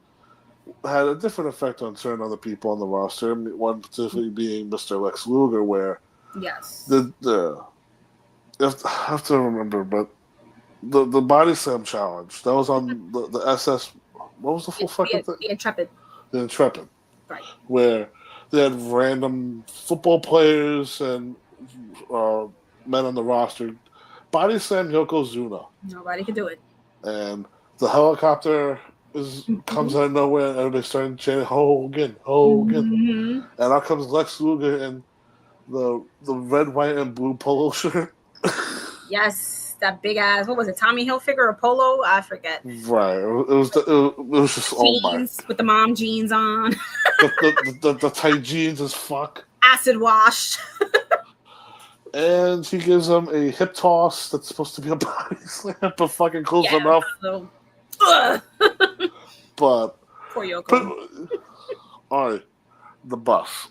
had a different effect on certain other people on the roster. One particularly being Mr. Lex Luger, where Yes. I have to remember, but the Body Slam challenge that was on the SS. What was the full fucking thing? The Intrepid. The Intrepid. Right. Where they had random football players and men on the roster Body Slam Yokozuna. Nobody could do it. And the helicopter comes out of nowhere and everybody's starting chanting Hogan, Hogan. Mm-hmm. And out comes Lex Luger in the red, white, and blue polo shirt. Yes, that big ass. What was it? Tommy Hilfiger or polo? I forget. Right. It was just jeans with the mom jeans on. the tight jeans as fuck. Acid washed. And he gives him a hip toss that's supposed to be a body slam, but fucking close enough. But poor Yoko. All right, the bus.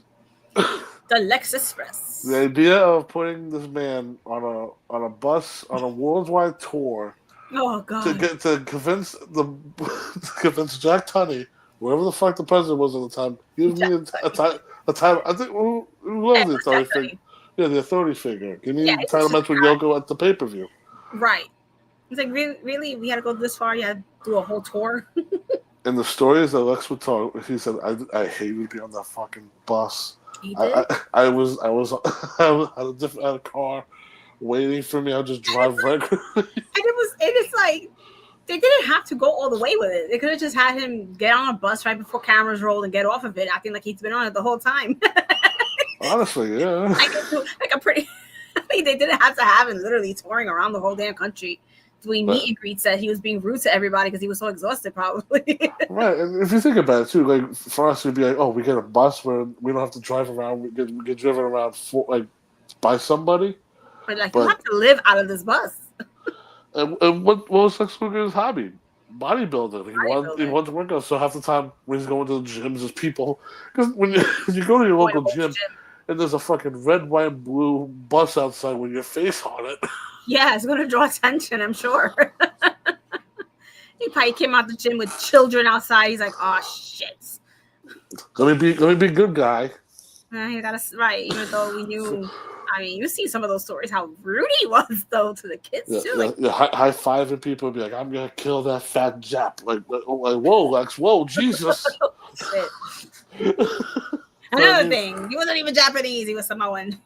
The Lexus Express. The idea of putting this man on a bus on a worldwide tour. Oh God. To convince Jack Tunney, whoever the fuck the president was at the time, give me a title. I think who was the authority figure? Yeah, the authority figure. Give me a title match with Yoko at the pay-per-view. Right. It's like, really? We had to go this far? You had to do a whole tour? And the stories that Lex would talk, he said, I hated being on that fucking bus. He did? I was at a car waiting for me. I'll just drive regularly. And it's like, they didn't have to go all the way with it. They could have just had him get on a bus right before cameras rolled and get off of it, acting like he's been on it the whole time. Honestly, yeah. They didn't have to have him literally touring around the whole damn country doing meet and greets that he was being rude to everybody because he was so exhausted, probably. Right, and if you think about it too, like for us, it'd be like, oh, we get a bus where we don't have to drive around. We get driven around by somebody. But you have to live out of this bus. And what was Lex Luger's hobby? Bodybuilding. He wanted to work out. So half the time when he's going to the gyms, there's people. Because when you go to your local gym and there's a fucking red, white, and blue bus outside with your face on it. Yeah, it's going to draw attention, I'm sure. He probably came out the gym with children outside. He's like, oh, shit. Let me be a good guy. He got us right, even though we knew. I mean, you see some of those stories, how rude he was, though, to the kids, too. High-fiving people and be like, I'm going to kill that fat Jap. Like, whoa, Lex, whoa, Jesus. Another thing, he wasn't even Japanese. He was Samoan.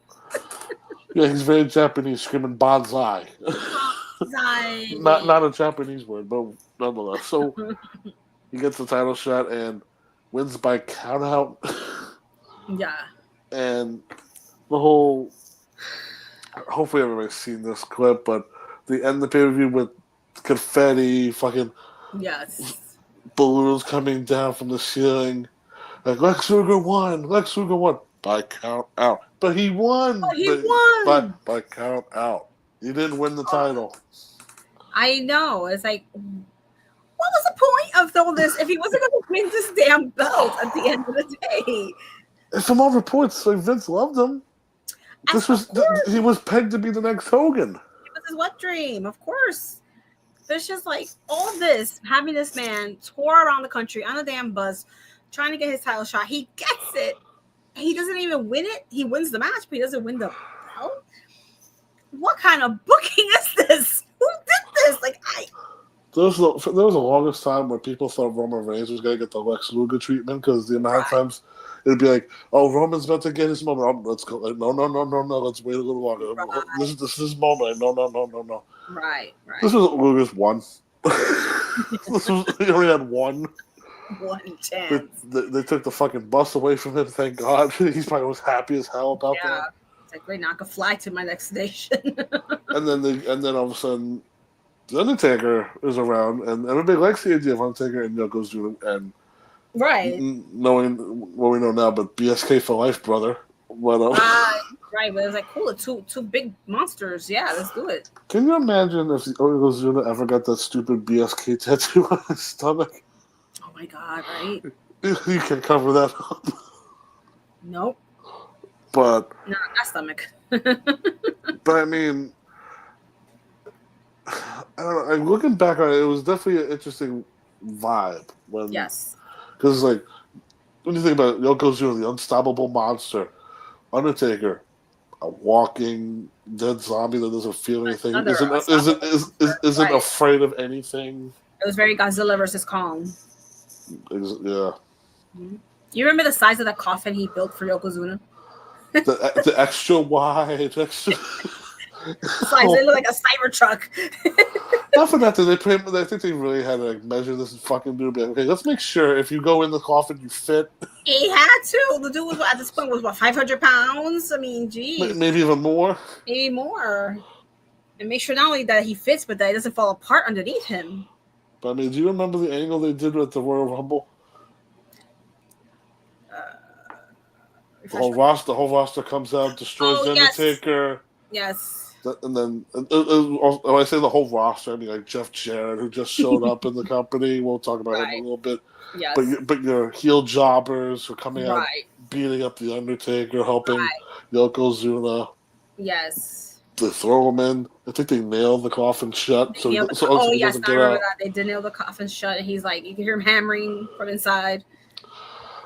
Yeah, he's very Japanese, screaming bonsai. Bonsai. Not a Japanese word, but nonetheless. So he gets the title shot and wins by count out. Yeah. And the whole... Hopefully everybody's seen this clip, but the end of the pay-per-view with confetti, fucking balloons coming down from the ceiling. Like, Lex Luger won by count out. But he won. By count out. He didn't win the title. I know. It's like, what was the point of all this if he wasn't going to win this damn belt at the end of the day? From all reports, like, Vince loved him. He was pegged to be the next Hogan. It was his wet dream, of course. There's just like all this, having this man tour around the country on a damn bus, trying to get his title shot. He gets it. He doesn't even win it. He wins the match, but he doesn't win the belt. What kind of booking is this? Who did this? There was the longest time where people thought Roman Reigns was going to get the Lex Luger treatment because the amount of times it'd be like, oh, Roman's about to get his moment. Oh, let's go. Like, no. Let's wait a little longer. Right. This is his moment. No. Right. This was Luger's one. He only had one. one chance. They took the fucking bus away from him. Thank God. He's probably was happy as hell about that. It's like, great, now I can fly to my next station. And then all of a sudden, the Undertaker is around, and everybody likes the idea of Undertaker and Yokozuna, and right. Knowing what we know now, but BSK for life, brother. But, right, but it was like, cool, two big monsters. Yeah, let's do it. Can you imagine if Yokozuna ever got that stupid BSK tattoo on his stomach? Oh my God, right? You can cover that up. Nope. But no, not stomach. But I mean, I don't know. Looking back on it, it was definitely an interesting vibe when Yes. Because like when you think about it, Yokozuna, the unstoppable monster, Undertaker, a walking dead zombie that doesn't feel anything, isn't afraid of anything. It was very Godzilla versus Kong. Yeah. You remember the size of the coffin he built for Yokozuna? The extra wide, extra. Size, it looked like a cyber truck. Not for nothing. I think they really had to measure this fucking dude. Okay, let's make sure if you go in the coffin, you fit. He had to. The dude was at this point was what, 500 pounds. I mean, geez, maybe even more. Maybe more. And make sure not only that he fits, but that it doesn't fall apart underneath him. But I mean, do you remember the angle they did with the Royal Rumble? The whole roster comes out, destroys the Undertaker. Yes. And then, when I say the whole roster, I mean like Jeff Jarrett, who just showed up in the company. We'll talk about him a little bit. Yes. But your heel jobbers who are coming out, beating up the Undertaker, helping Yokozuna. Yes. They throw him in. I think they nailed the coffin shut. Yes, I remember that. They did nail the coffin shut, and he's like, you can hear him hammering from inside.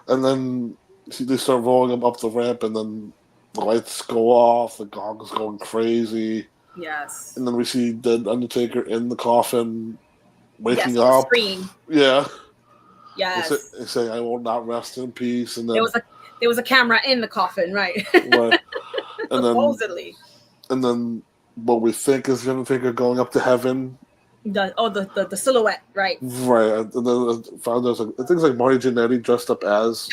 And then they start rolling him up the ramp, and then the lights go off, the gong's going crazy. Yes. And then we see the Undertaker in the coffin, waking up. Scream. Yeah. Yes. They say, "I will not rest in peace." And then there was a camera in the coffin, right? Right. And supposedly. And then what we think is the Undertaker going up to heaven. The silhouette, right? Right. And then I found there's I think it's like Marty Jannetty dressed up as.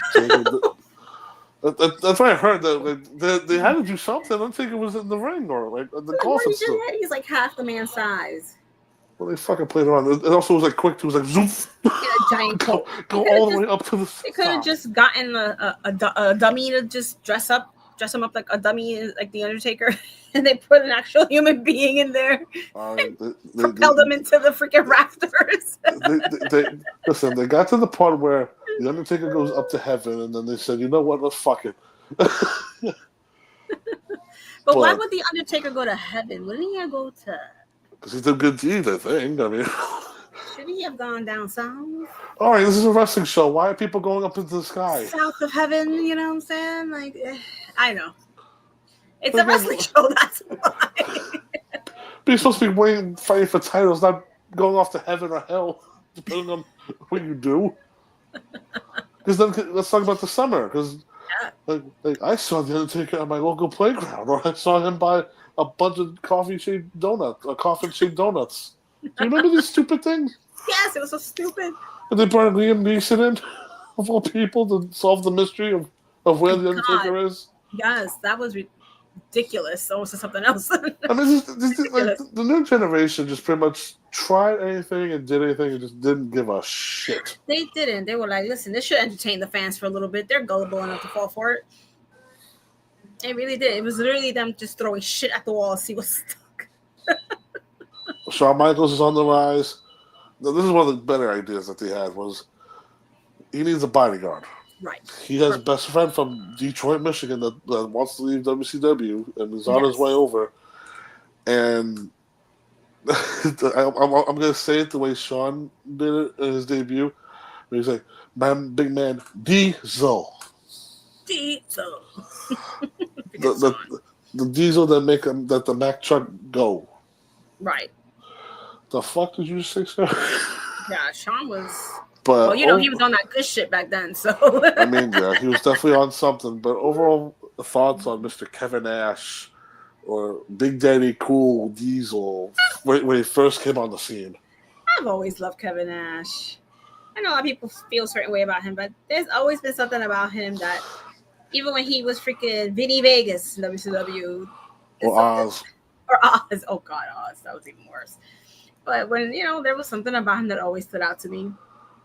That's what I heard. That they had to do something. I don't think it was in the ring or like the coffin. He's like half the man's size. Well, they fucking played around. It also was like quick. It was like zoom. Giant go all the way up to the. They could have just gotten a dummy to just dress him up like a dummy, like the Undertaker, and they put an actual human being in there. Propelled him into the freaking rafters. Listen, they got to the part where the Undertaker goes up to heaven, and then they said, "You know what? Let's fuck it." But why would the Undertaker go to heaven? Wouldn't he go to? Because he did good deeds, I think. I mean, shouldn't he have gone down south? All right, this is a wrestling show. Why are people going up into the sky? South of heaven, you know what I'm saying? Like, I know. It's a wrestling show, that's why. But you're supposed to be fighting for titles, not going off to heaven or hell, depending on what you do. Because then, let's talk about the summer. Because like I saw the Undertaker at my local playground, or I saw him buy a bunch of coffin-shaped donuts. Do you remember these stupid things? Yes, it was so stupid. And they brought Liam Neeson in, of all people, to solve the mystery of where the Undertaker is. Yes, that was ridiculous. Almost something else. I mean, like, the new generation just pretty much tried anything and did anything and just didn't give a shit. They didn't. They were like, listen, this should entertain the fans for a little bit. They're gullible enough to fall for it. It really did. It was literally them just throwing shit at the wall to see what stuck. Shawn Michaels is on the rise. Now, this is one of the better ideas that they had was he needs a bodyguard. Right. He has a best friend from Detroit, Michigan that wants to leave WCW and is on his way over. And I'm going to say it the way Shawn did it in his debut. He's like, big man, Diesel. Diesel. the diesel that the Mack truck go. Right. The fuck did you say, sir? Yeah, Shawn was. But he was on that good shit back then. So I mean, yeah, he was definitely on something. But overall, thoughts on Mr. Kevin Nash or Big Daddy Cool Diesel when he first came on the scene? I've always loved Kevin Nash. I know a lot of people feel a certain way about him, but there's always been something about him that, even when he was freaking Vinny Vegas in WCW, Or Oz. Or Oz. Oh God, Oz. That was even worse. But when, there was something about him that always stood out to me.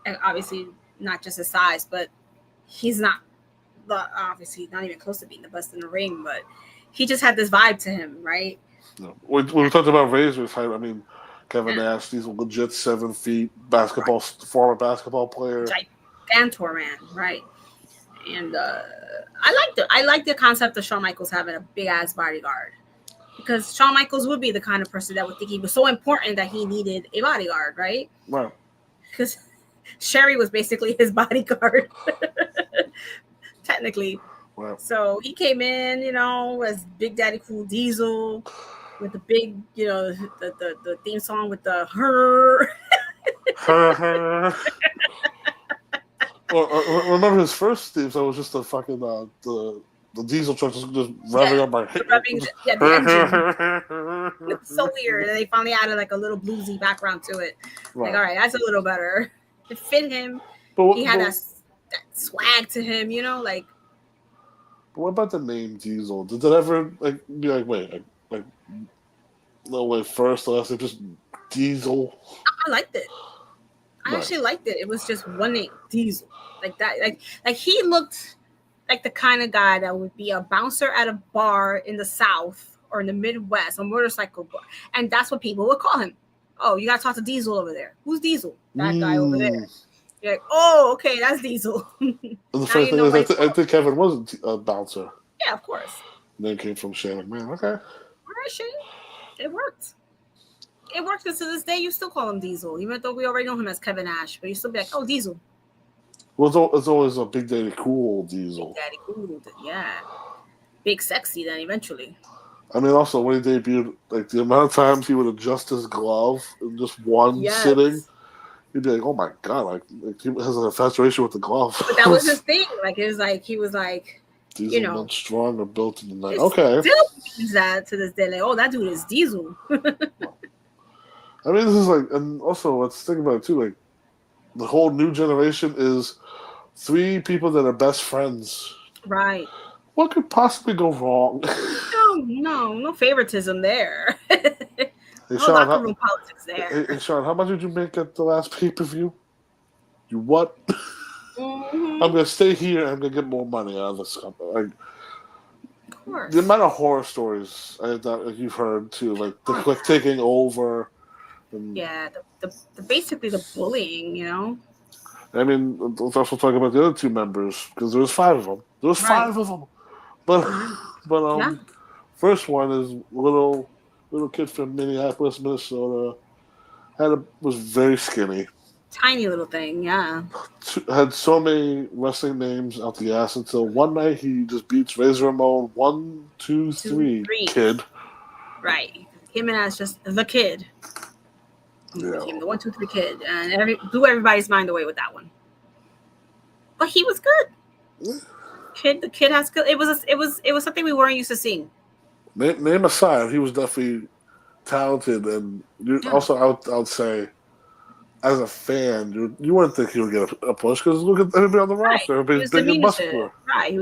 And obviously not just his size, but he's not obviously not even close to being the best in the ring, but he just had this vibe to him, right? No. When we talked about Razor's height, I mean, Kevin Nash, he's a legit 7 feet former basketball player. Gigantor man, right? And I like the concept of Shawn Michaels having a big ass bodyguard, because Shawn Michaels would be the kind of person that would think he was so important that he needed a bodyguard, right? Right. Because Sherry was basically his bodyguard, technically. Right. So he came in, as Big Daddy Cool Diesel with the big, the theme song with the her. Well, remember his first theme song was just the fucking the diesel truck just revving up my head. The engine. It's so weird. And they finally added like a little bluesy background to it. Right. Like, all right, that's a little better. It fit him. He had that swag to him, like. But what about the name Diesel? Did that ever be like, wait, no way, first or last name, just Diesel? I liked it. I actually liked it. It was just one name, Diesel, like that. Like he looked like the kind of guy that would be a bouncer at a bar in the South or in the Midwest, a motorcycle bar, and that's what people would call him. Oh, you gotta talk to Diesel over there. Who's Diesel? That guy over there. You're like, oh, okay, that's Diesel. The funny thing is, I think Kevin was a bouncer. Yeah, of course. And then came from Shane McMahon. Okay. All right, Shane. It worked. It works, because to this day you still call him Diesel, even though we already know him as Kevin Nash. But you still be like, "Oh, Diesel." Well, it's always a Big Daddy Cool Diesel. Big Daddy Cool, yeah. Big Sexy. Then eventually. I mean, also when he debuted, like the amount of times he would adjust his glove in just one sitting, you'd be like, "Oh my god!" Like he has an infatuation with the glove. But that was his thing. Like it was like he was like, Diesel stronger built in the night. Okay. Still means that to this day. Like, oh, that dude is Diesel. I mean, this is like, and also let's think about it too. Like, the whole new generation is 3 people that are best friends. Right. What could possibly go wrong? No favoritism there. Hey, no Sean, locker room politics there. Hey, Sean, how much did you make at the last pay-per-view? You what? Mm-hmm. I'm gonna stay here. I'm gonna get more money out of this company. Of course. The amount of horror stories that you've heard too, like the quick taking over. Yeah, the basically the bullying, I mean, let's also talk about the other 2 members, because there was 5 of them. There was 5 of them. But first one is little kid from Minneapolis, Minnesota. Was very skinny. Tiny little thing, yeah. Had so many wrestling names out the ass until one night he just beats Razor Ramon 1, 2, 3 kid. Right. Him and as just the kid. He became the 1, 2, 3 kid, and blew everybody's mind away with that one. But he was good. The kid has good. It was something we weren't used to seeing. Name aside, he was definitely talented, and also I would say, as a fan, you wouldn't think he would get a push, because look at everybody on the roster. Everybody's big and muscular. Right. He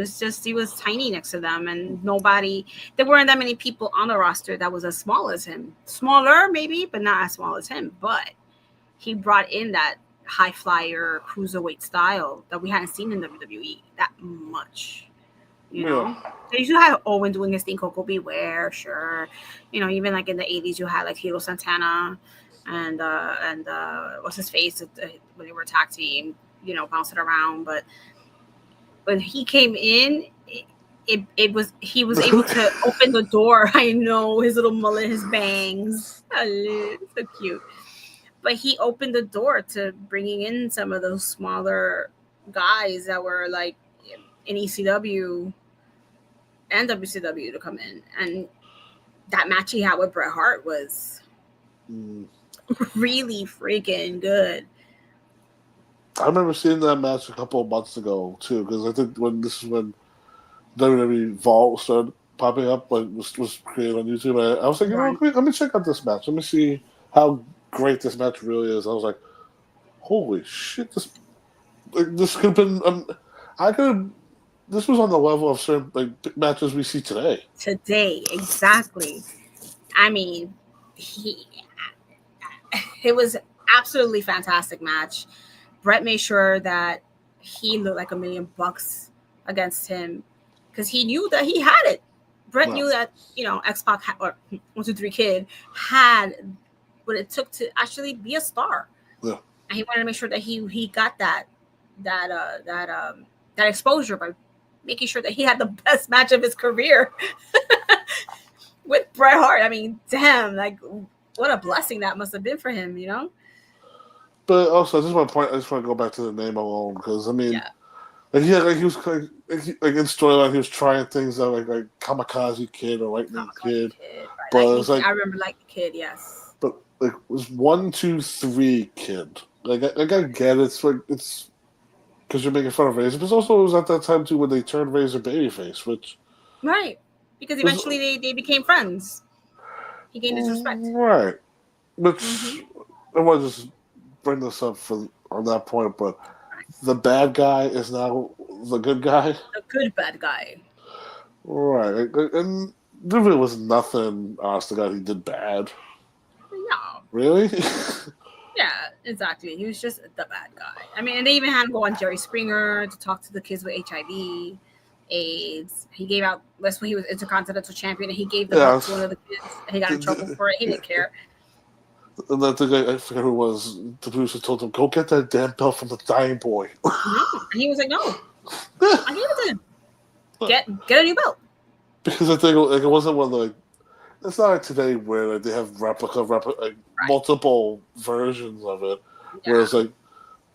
was tiny next to them, and there weren't that many people on the roster that was as small as him. Smaller, maybe, but not as small as him. But he brought in that high flyer cruiserweight style that we hadn't seen in WWE that much. They usually have Owen doing his thing, Coco Beware, sure. Even like in the 80s, you had like Hilo Santana and what's his face when they were a tag team, bouncing around. But when he came in, he was able to open the door. I know, his little mullet, his bangs, so cute. But he opened the door to bringing in some of those smaller guys that were like in ECW and WCW to come in. And that match he had with Bret Hart was really freaking good. I remember seeing that match a couple of months ago too, because I think when WWE Vault started popping up, like was created on YouTube, I was like, let me check out this match. Let me see how great this match really is. I was like, holy shit, this could have been. I could. This was on the level of certain like matches we see today. Today, exactly. I mean, it was absolutely fantastic match. Brett made sure that he looked like $1,000,000 against him because he knew that he had it. Brett knew that X-Pac or 1-2-3 Kid had what it took to actually be a star. Yeah. And he wanted to make sure that he got that exposure by making sure that he had the best match of his career with Bret Hart. I mean, damn, like what a blessing that must have been for him, But also, I just want to go back to the name alone because I mean, like he was like in storyline, he was trying things out like Kamikaze Kid or Lightning Kid. Right. But it was like I remember Lightning Kid, yes. But like it was 1-2-3 Kid. Like I get it. It's like it's because you're making fun of Razor, but also it was at that time too when they turned Razor babyface, which right because eventually they became friends. He gained his respect, right? Which I want to just bring this up on that point, but the bad guy is now the good guy. The good bad guy, right? And there really was nothing, honest to God, he did bad. No, really. Yeah, exactly. He was just the bad guy. I mean, and they even had him go on Jerry Springer to talk to the kids with HIV, AIDS. He gave out, that's when he was Intercontinental Champion, and he gave the belt to one of the kids. And he got in trouble for it. He didn't care. And then the guy, I forget who it was, the producer told him, go get that damn belt from the dying boy. And he was like, no. I gave it to him. Get a new belt. Because I think like, it wasn't one of the, like, it's not like today where like, they have replica like, multiple versions of it. Yeah. Whereas, like,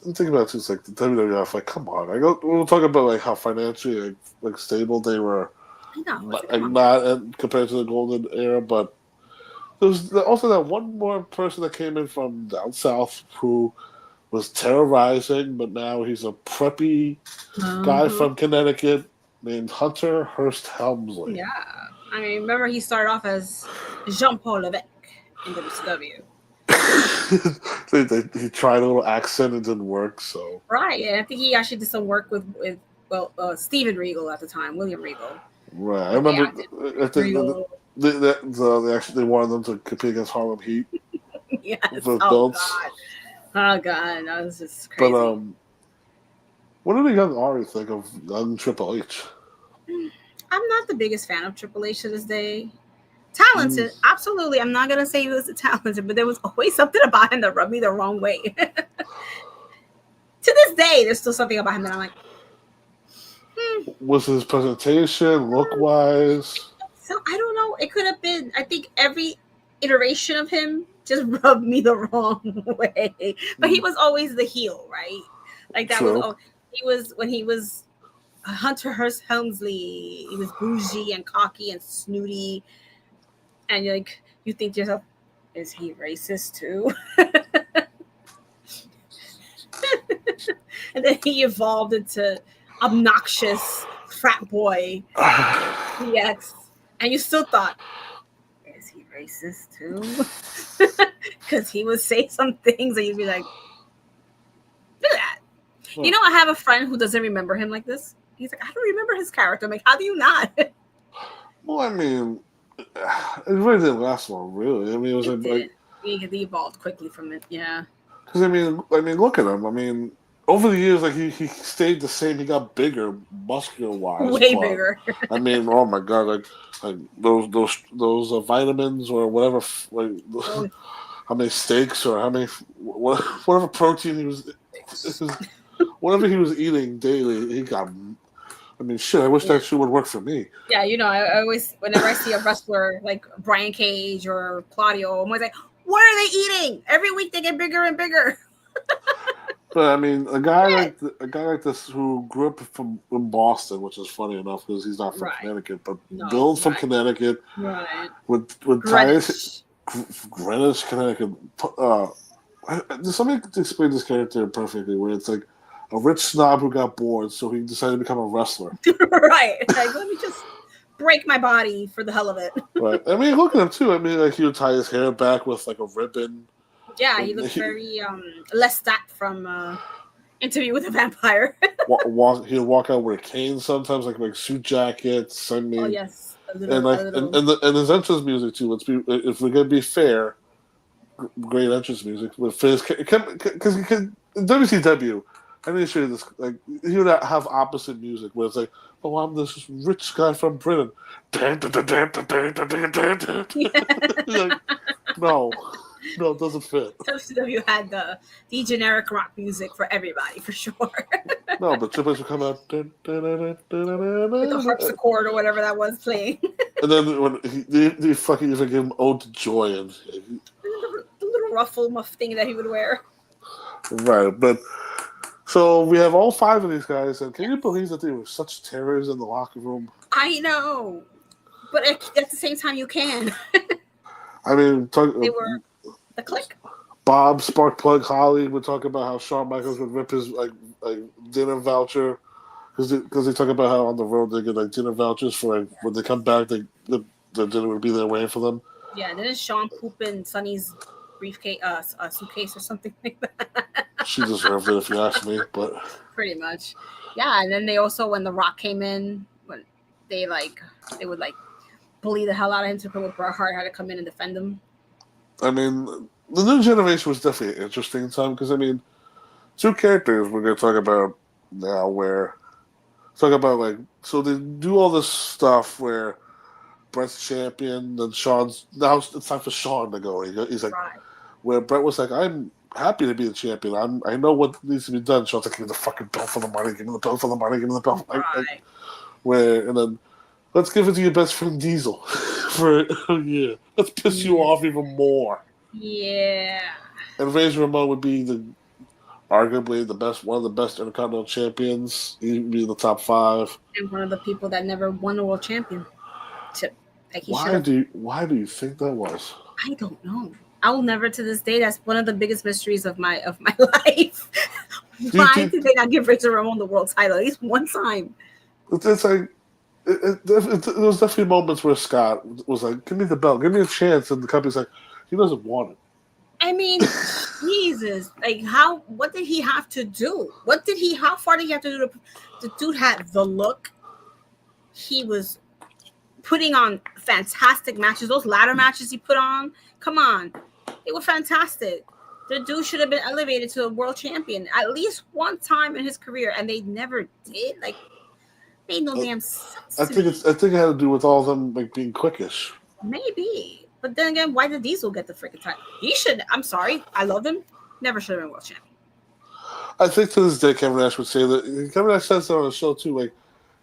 think about it, it's like the WWF, like, come on. We'll talk about like how financially like stable they were. I know. Like, not compared to the golden era, but there was also that one more person that came in from down south who was terrorizing, but now he's a preppy guy from Connecticut named Hunter Hearst Helmsley. Yeah. I mean, remember he started off as Jean-Paul Levesque in WCW. He tried a little accent and didn't work, so. Right, and I think he actually did some work with Steven Regal at the time, William Regal. Right, I remember. I think they wanted them to compete against Harlem Heat. Yes. For belts. Oh god, that was just crazy. But what did the young Ari think of young Triple H? I'm not the biggest fan of Triple H to this day. Talented, absolutely. I'm not gonna say he was talented, but there was always something about him that rubbed me the wrong way. To this day, there's still something about him that I'm like. Was his presentation look-wise? So I don't know. It could have been. I think every iteration of him just rubbed me the wrong way. But he was always the heel, right? Like that was. He was when he was Hunter Hearst Helmsley. He was bougie and cocky and snooty. And you think to yourself, is he racist too? And then he evolved into obnoxious frat boy DX. And you still thought, is he racist too? Because he would say some things and you'd be like, look at that. You know, I have a friend who doesn't remember him like this. He's like, I don't remember his character. I'm like, how do you not? Well, I mean, it really didn't last long, really. I mean, it was like he evolved quickly from it, yeah. Because I mean, look at him. I mean, over the years, like he stayed the same. He got bigger, muscular wise, way bigger. I mean, oh my god, like those vitamins or whatever, like how many steaks or how many whatever protein he was, whatever he was eating daily, he got. I mean, shit, I wish that shit would work for me. Yeah, you know, I always, whenever I see a wrestler like Brian Cage or Claudio, I'm always like, what are they eating? Every week they get bigger and bigger. But I mean, a guy like this who grew up in Boston, which is funny enough because he's not from Connecticut, but Bill's from Connecticut, with ties, Greenwich, Connecticut. Somebody explain this character perfectly, where it's like a rich snob who got bored, so he decided to become a wrestler. Right. Like, let me just break my body for the hell of it. Right. I mean, look at him, too. I mean, like, he would tie his hair back with, like, a ribbon. Yeah, he looked very Lestat from Interview with a Vampire. He'll walk out with a cane sometimes, like suit jackets. I mean, Oh yes, a and little, like a little. and his entrance music too. If we're gonna be fair, great entrance music with Fizz because in WCW. I need to show you this. Like he would have opposite music where it's like, "Oh, I'm this rich guy from Britain." Like, no, it doesn't fit. WCW had the generic rock music for everybody for sure, No, but Triple H would come out, with the harpsichord or whatever that was playing. and then when he fucking even give him "Ode to Joy" and the little ruffle muff thing that he would wear. right, but. So we have all 5 of these guys, and can you believe that they were such terrors in the locker room? I know, but at the same time, you can. I mean, They were the Click. Bob Sparkplug Holly would talk about how Shawn Michaels would rip his like dinner voucher because they talk about how on the road they get like dinner vouchers for like when they come back, the dinner would be there waiting for them. Yeah, and then Shawn poop in Sonny's briefcase, suitcase or something like that. She deserved it, if you ask me, but pretty much, yeah. And then they also, when The Rock came in, when they would bully the hell out of him to put Bret Hart had to come in and defend him. I mean, the new generation was definitely an interesting time because I mean, 2 characters we're going to talk about now where talk about like so they do all this stuff where Bret's champion and Shawn's now it's time for Shawn to go. He's like, right. Where Bret was like, I'm happy to be the champion. I know what needs to be done. Shawn's like, give me the fucking belt for the money. Give me the belt for the money. Give me the belt. Right. And then let's give it to your best friend Diesel for a year. Let's piss you off even more. Yeah. And Razor Ramon would be arguably one of the best Intercontinental champions. He'd be in the top 5. And one of the people that never won a world championship. Like why do you think that was? I don't know. I will never, to this day, that's one of the biggest mysteries of my life. Why did they not give Razor Ramon the world title at least one time? It's like there was definitely moments where Scott was like, "Give me the belt, give me a chance," and the company's like, "He doesn't want it." I mean, Jesus, like what did he have to do? How far did he have to do? The dude had the look. He was putting on fantastic matches. Those ladder matches he put on, come on. They were fantastic. The dude should have been elevated to a world champion at least one time in his career, and they never did. Like, made no damn sense. I think it had to do with all of them like being quickish. Maybe, but then again, why did Diesel get the freaking title? He should. I'm sorry, I love him. Never should have been world champion. I think to this day, Kevin Nash would say that. Kevin Nash says that on the show too. Like,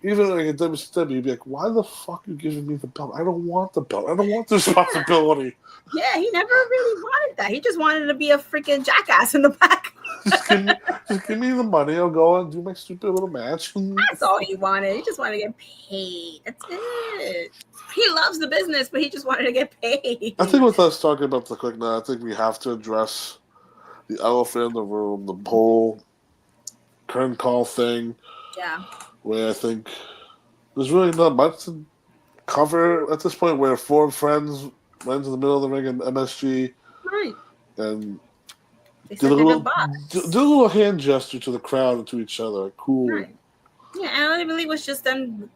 even like in WCW, he'd be like, "Why the fuck are you giving me the belt? I don't want the belt. I don't want the responsibility." Yeah, he never really wanted that. He just wanted to be a freaking jackass in the back. just give me the money. I'll go and do my stupid little match. That's all he wanted. He just wanted to get paid. That's it. He loves the business, but he just wanted to get paid. I think with us talking about the Click now, I think we have to address the elephant in the room, the whole current call thing. Yeah. Where I think there's really not much to cover at this point, where 4 friends went into the middle of the ring in MSG. Right. And did a little hand gesture to the crowd and to each other. Cool. Right. Yeah, and I believe it was just them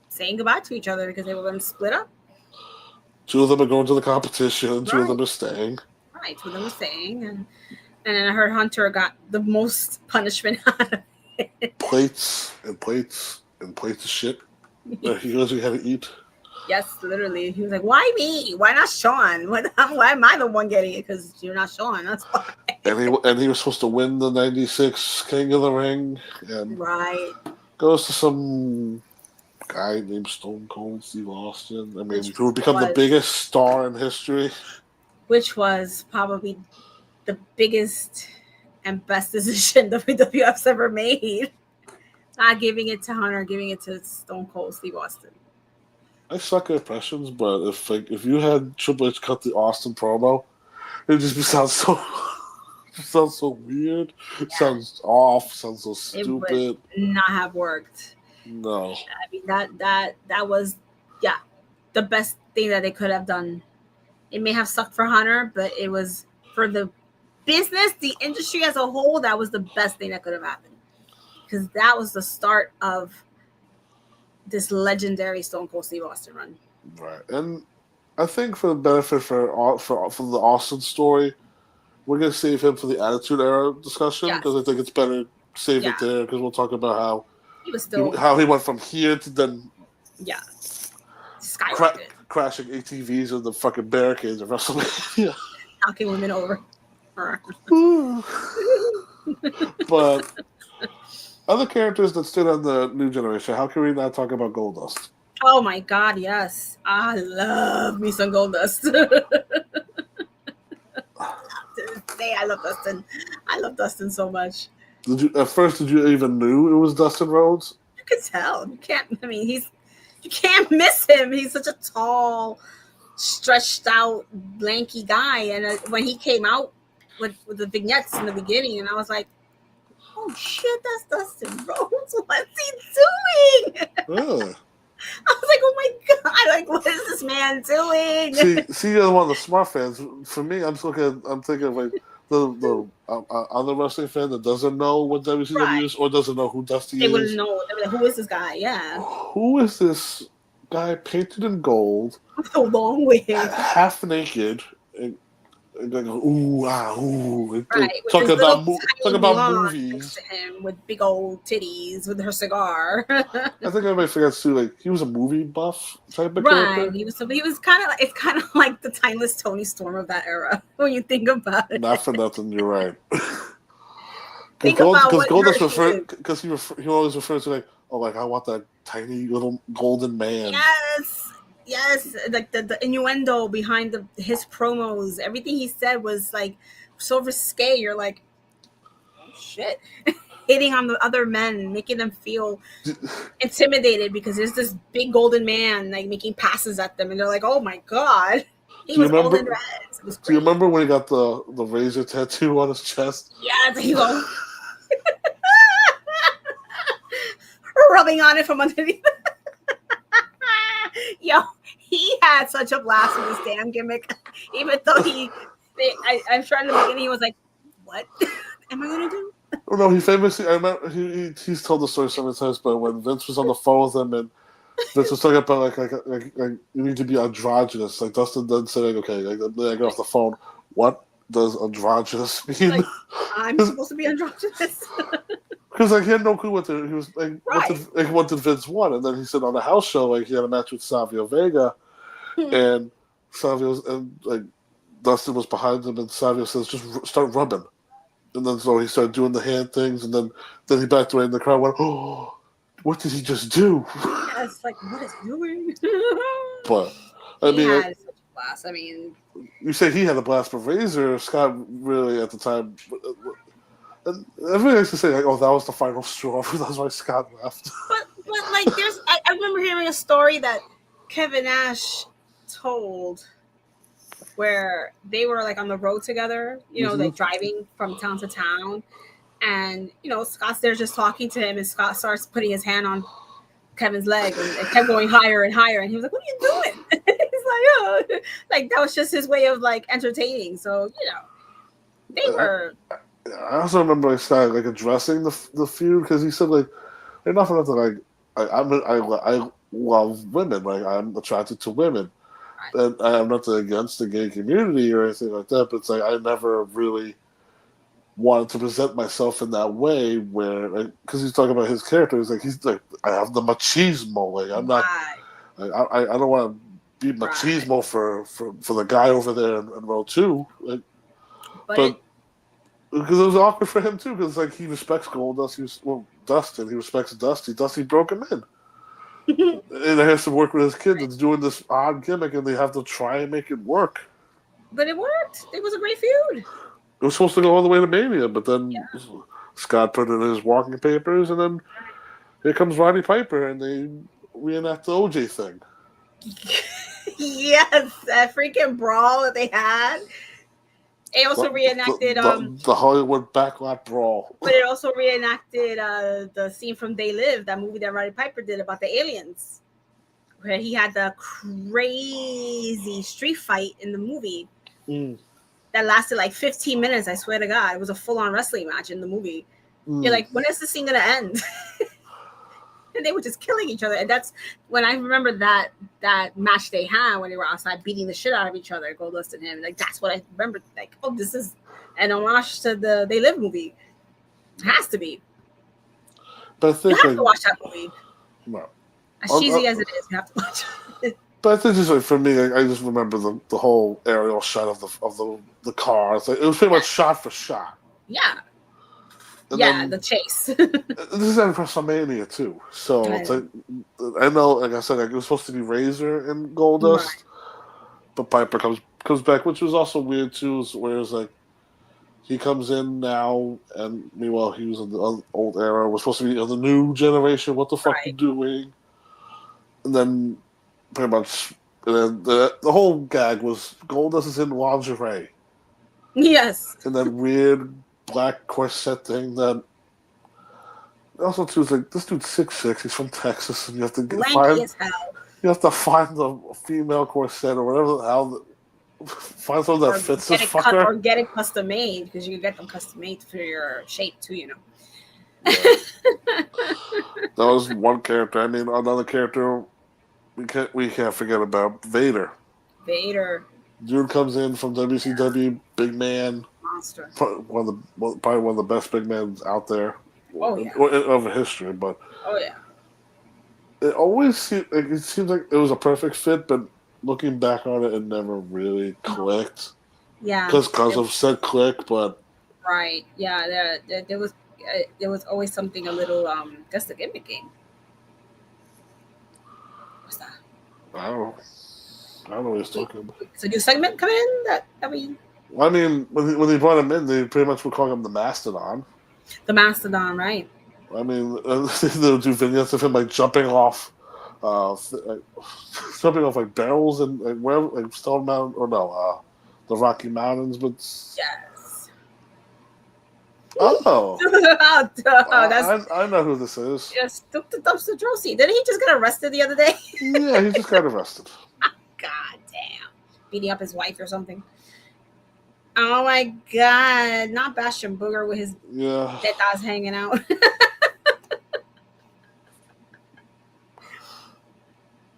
saying goodbye to each other because they were going to split up. 2 of them are going to the competition. 2 of them are staying. Right, 2 of them are staying. And then I heard Hunter got the most punishment out of it. Plates of shit that he literally had to eat. Yes, literally. He was like, "Why me? Why not Shawn? Why am I the one getting it? Because you're not Shawn. That's why." And he was supposed to win the '96 King of the Ring, and right goes to some guy named Stone Cold Steve Austin. I mean, who would become the biggest star in history. Which was probably the biggest and best decision WWF's ever made. Not giving it to Hunter, giving it to Stone Cold Steve Austin. I suck at impressions, but if you had Triple H cut the Austin promo, it just sounds so weird. Yeah. Sounds off. Sounds so stupid. It would not have worked. No. I mean that was the best thing that they could have done. It may have sucked for Hunter, but it was for the business, the industry as a whole, that was the best thing that could have happened. Because that was the start of this legendary Stone Cold Steve Austin run. Right. And I think for the benefit for the Austin story, we're going to save him for the Attitude Era discussion because I think it's better save it there because we'll talk about how he went from here to then crashing ATVs in the fucking barricades of WrestleMania. Knocking women over. But other characters that stood on the new generation, how can we not talk about Goldust? Oh my God, yes. I love me some Goldust. To this day, I love Dustin. I love Dustin so much. Did you even knew it was Dustin Rhodes? You could tell. You can't miss him. He's such a tall, stretched out, lanky guy. And when he came out with the vignettes in the beginning, and I was like, oh shit, that's Dustin Rhodes. What's he doing? Really? I was like, oh my God, like, what is this man doing? See, you're one of the smart fans. For me, I'm thinking of like the other wrestling fan that doesn't know what WCW is or doesn't know who Dusty is. They wouldn't know. They were like, who is this guy? Yeah. Who is this guy painted in gold? With a long wig. Half naked. And going, ooh. Right. Talking about movies. Him with big old titties with her cigar. I think everybody forgets too. Like he was a movie buff type of character. He was kind of. It's kind of like the timeless Tony Storm of that era when you think about it. Not for nothing, you're right. Think about what Goldust because he always refers to like, oh, like I want that tiny little golden man. Yes, like the innuendo behind his promos, everything he said was like so risque. You're like, oh shit, hitting on the other men, making them feel intimidated because there's this big golden man like making passes at them, and they're like, oh my God, he was all in red. Do you remember when he got the razor tattoo on his chest? Yeah, he was rubbing on it from underneath. Yo, he had such a blast with this damn gimmick. Even though I'm sure in the beginning he was like, "What am I gonna do?" Oh no, he famously. I remember he's told the story so many times, but when Vince was on the phone with him and Vince was talking about like you need to be androgynous. Like Dustin then said, like, okay, like then I get off the phone. What does androgynous mean? Like, I'm supposed to be androgynous. Because like he had no clue what he was like. What did Vince want? And then he said on the house show, like he had a match with Savio Vega, and like Dustin was behind him, and Savio says, "Just start rubbing." And then so he started doing the hand things, and then he backed away, and the crowd went, "Oh, what did he just do?" Yeah, it's like, what is he doing? But he had such a blast. I mean, you say he had a blast, but Razor Scott really at the time. And everybody likes to say, like, oh, that was the final straw. That's why Scott left. But like, I remember hearing a story that Kevin Nash told where they were, like, on the road together, like, driving from town to town. And, Scott's there just talking to him, and Scott starts putting his hand on Kevin's leg, and it kept going higher and higher. And he was like, what are you doing? He's like, oh. Like, that was just his way of, like, entertaining. So, they were... I also remember like Scott like addressing the feud because he said like enough enough that like I love women, like I'm attracted to women, and I'm not against the gay community or anything like that, but it's like I never really wanted to present myself in that way where because he's talking about his character, he's like I have the machismo, like I'm not I don't want to be machismo for the guy over there in row 2, like, but because it was awkward for him too, because like he respects Goldust, Dustin. He respects Dusty. Dusty broke him in, and he has to work with his kid that's doing this odd gimmick, and they have to try and make it work. But it worked. It was a great feud. It was supposed to go all the way to Mania, but then Scott put in his walking papers, and then here comes Roddy Piper, and they reenact the OJ thing. Yes, that freaking brawl that they had. It also reenacted the Hollywood backlot brawl. But it also reenacted the scene from They Live, that movie that Roddy Piper did about the aliens, where he had the crazy street fight in the movie that lasted like 15 minutes. I swear to God, it was a full-on wrestling match in the movie. You're like, when is this scene gonna end? And they were just killing each other. And that's when I remember that match they had when they were outside beating the shit out of each other, Goldust and him. Like, that's what I remember. Like, oh, this is an homage to the They Live movie. It has to be. But I think you have to watch that movie. No. As cheesy as it is, you have to watch it. But I think just like for me, I just remember the whole aerial shot of the car. It's like, it was pretty much shot for shot. Yeah. And then, the chase. This is at WrestleMania too, so it's like, I know, like I said, like, it was supposed to be Razor and Goldust, but Piper comes back, which was also weird too. Where it's like he comes in now, and meanwhile he was in the old era. We're supposed to be in the new generation. What the fuck you doing? And then pretty much, and then the whole gag was Goldust is in lingerie. Yes. And that weird black corset thing that also too is like, this dude's 6'6", he's from Texas, and you have to find the female corset or whatever the hell, find something that fits this fucker. Or get it custom made, because you can get them custom made for your shape too, you know. Yeah. That was one character. I mean, another character we can't forget about, Vader. Dude comes in from WCW, big man. Monster. Probably one of the best big men out there. Of history, but it always seems like it was a perfect fit, but looking back on it, it never really clicked. Yeah, because of said click, but there was always something a little just a gimmicking. What's that? I don't know what he's talking about. It's a new segment coming in that we. I mean, when they brought him in, they pretty much were calling him the Mastodon. The Mastodon, right? I mean, they'll do vignettes of him like jumping off like barrels and like wherever, like Stone Mountain or no, the Rocky Mountains, but yes. Oh, that's I know who this is. Yes, the Dumpster Drosy. Didn't he just get arrested the other day? Yeah, he just got arrested. God damn, beating up his wife or something. Oh my God! Not Bastion Booger with his dead eyes hanging out.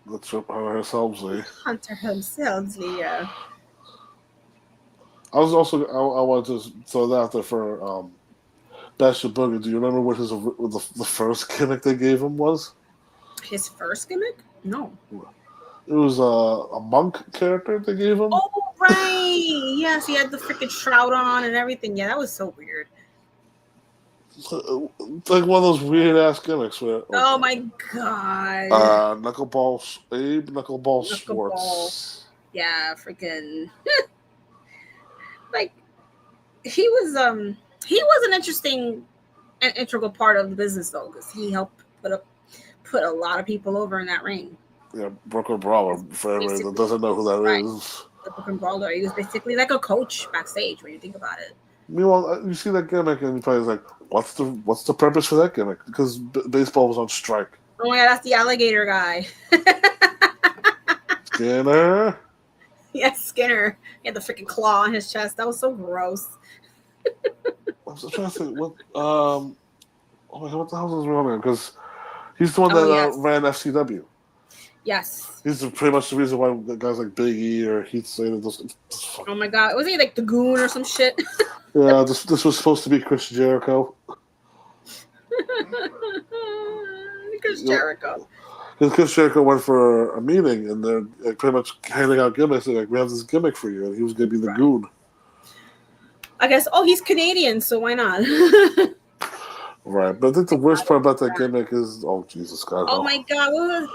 Let's rip Hunter Helmsley. Hunter Helmsley, yeah. I wanted to throw that out there for Bastion Booger. Do you remember what the first gimmick they gave him was? His first gimmick? No. It was a monk character they gave him. Oh, right. Yes, he had the freaking shroud on and everything. Yeah, that was so weird. Like one of those weird ass gimmicks. Oh my God. Knuckleball Schwartz. Yeah, freaking. Like he was an interesting and integral part of the business though, because he helped put a lot of people over in that ring. Yeah, Brooklyn Brawler, for everyone that doesn't know who that is. The Brooklyn Brawler. He was basically like a coach backstage when you think about it. Meanwhile, you see that gimmick and you're probably like, what's the purpose for that gimmick? Because baseball was on strike. Oh my God, that's the alligator guy. Skinner? Yes, Skinner. He had the freaking claw on his chest. That was so gross. I'm just trying to think, oh my God, what the hell is his real name? Because he's the one that ran FCW. Yes. He's pretty much the reason why guys like Big E or Heath Slater. Oh my God, was he like the Goon or some shit? Yeah, this was supposed to be Chris Jericho. Chris Jericho. Because Chris Jericho went for a meeting and they're like, pretty much handing out gimmicks. They're like, we have this gimmick for you, and he was going to be the Goon. I guess. Oh, he's Canadian, so why not? Right, but I think the worst part about that gimmick is, oh Jesus God! Oh my God, what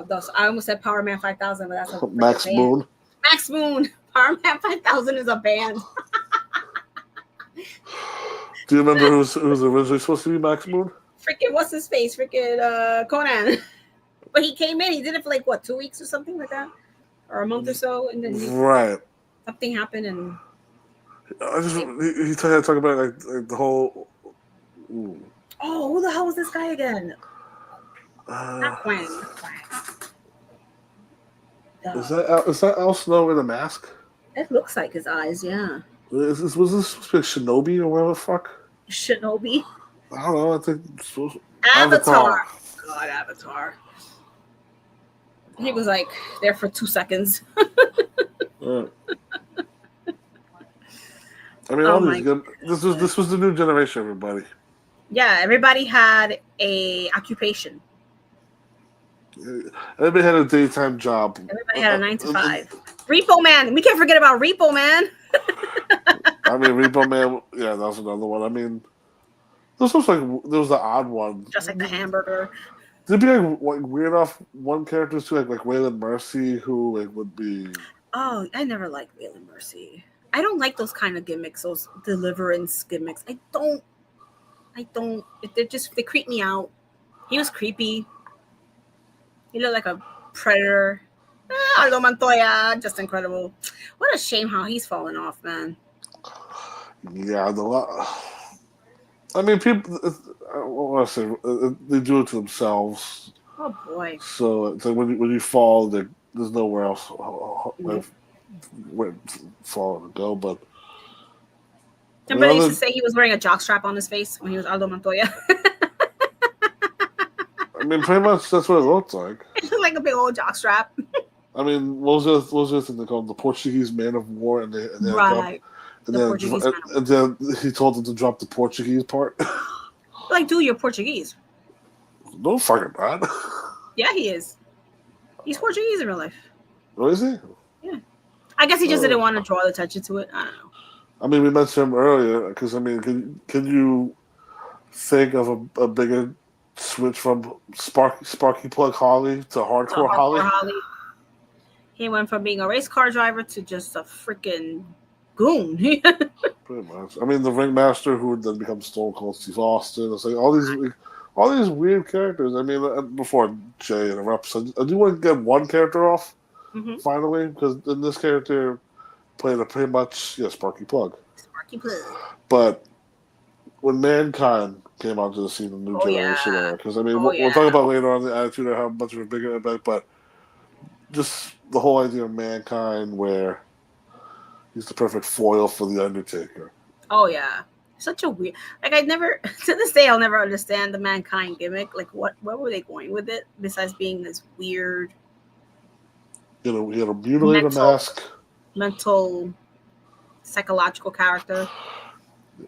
was I almost said Power Man 5000, but that's a Max Moon. Max Moon. Power Man 5000 is a band. Do you remember who was originally supposed to be Max Moon? Freaking what's his face? Freaking Conan. But he came in. He did it for like what, 2 weeks or something like that, or a month or so, and then something happened, and he tried to talk about like the whole. Ooh. Oh, who the hell was this guy again? Not Quang. Is that Al Snow in a mask? It looks like his eyes, yeah. Was this supposed to be Shinobi or whatever the fuck? Shinobi. I don't know. I think it's supposed Avatar. God, Avatar. He was like there for 2 seconds. I mean, Oh all my these good. This was the new generation, everybody. Yeah, everybody had a occupation. Everybody had a daytime job. Everybody had a 9 to 5. Repo Man. We can't forget about Repo Man. I mean, Repo Man. Yeah, that was another one. I mean, this was like there was the odd one. Just like the hamburger. There'd be like weird off one characters too, like Waylon Mercy, who like would be. Oh, I never liked Waylon Mercy. I don't like those kind of gimmicks, those deliverance gimmicks. I don't. They creep me out. He was creepy. He looked like a predator. Aldo Montoya, just incredible. What a shame how he's fallen off, man. Yeah, I mean, people. What I say? They do it to themselves. Oh boy. So it's like when you fall, there's nowhere else where falling to go. But somebody used to say he was wearing a jockstrap on his face when he was Aldo Montoya. I mean, pretty much that's what it looked like. It looked like a big old jockstrap. I mean, what was the thing they called the Portuguese Man of War, and they Right. and then he told them to drop the Portuguese part. Like, dude, you're Portuguese. No fucking bad. Yeah, he is. He's Portuguese in real life. Oh, is he? Yeah. I guess he just didn't want to draw the attention to it. I don't know. I mean, we mentioned him earlier because I mean, can you think of a bigger switch from Sparky Plug Holly to Hardcore Holly? He went from being a race car driver to just a freaking goon. Pretty much. I mean, the Ringmaster who would then become Stone Cold Steve Austin. It's like all these weird characters. I mean, before Jay interrupts, I do want to get one character off finally because then this character played a pretty much Sparky Plug. Sparky Plug. But when Mankind came onto the scene in the new generation era, because I mean, we'll talk about later on the Attitude or how much of a bigger impact, but just the whole idea of Mankind where he's the perfect foil for the Undertaker. Oh yeah, such a weird. Like I never, to this day, I'll never understand the Mankind gimmick. Like what were they going with it besides being this weird? He had a mutilator mask. Mental, psychological character.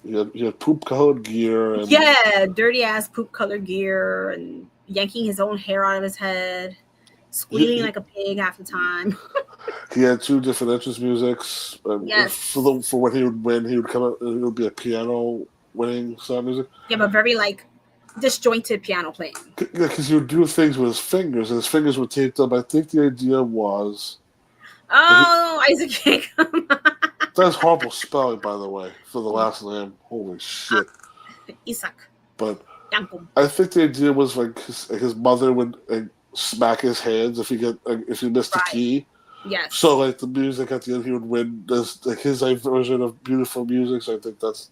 He had poop-colored gear. And dirty ass poop-colored gear, and yanking his own hair out of his head, squealing like a pig half the time. He had 2 different entrance musics. Yes. For when he would win, he would come out. It would be a piano winning sound music. Yeah, but very like disjointed piano playing. Because he would do things with his fingers, and his fingers were taped up. I think the idea was. Isaac Jacob. That's horrible spelling, by the way, for the last name. Holy shit. Isaac. But I think the idea was like his mother would smack his hands if he missed the key. Yes. So like the music at the end, he would win his version of beautiful music. So I think that's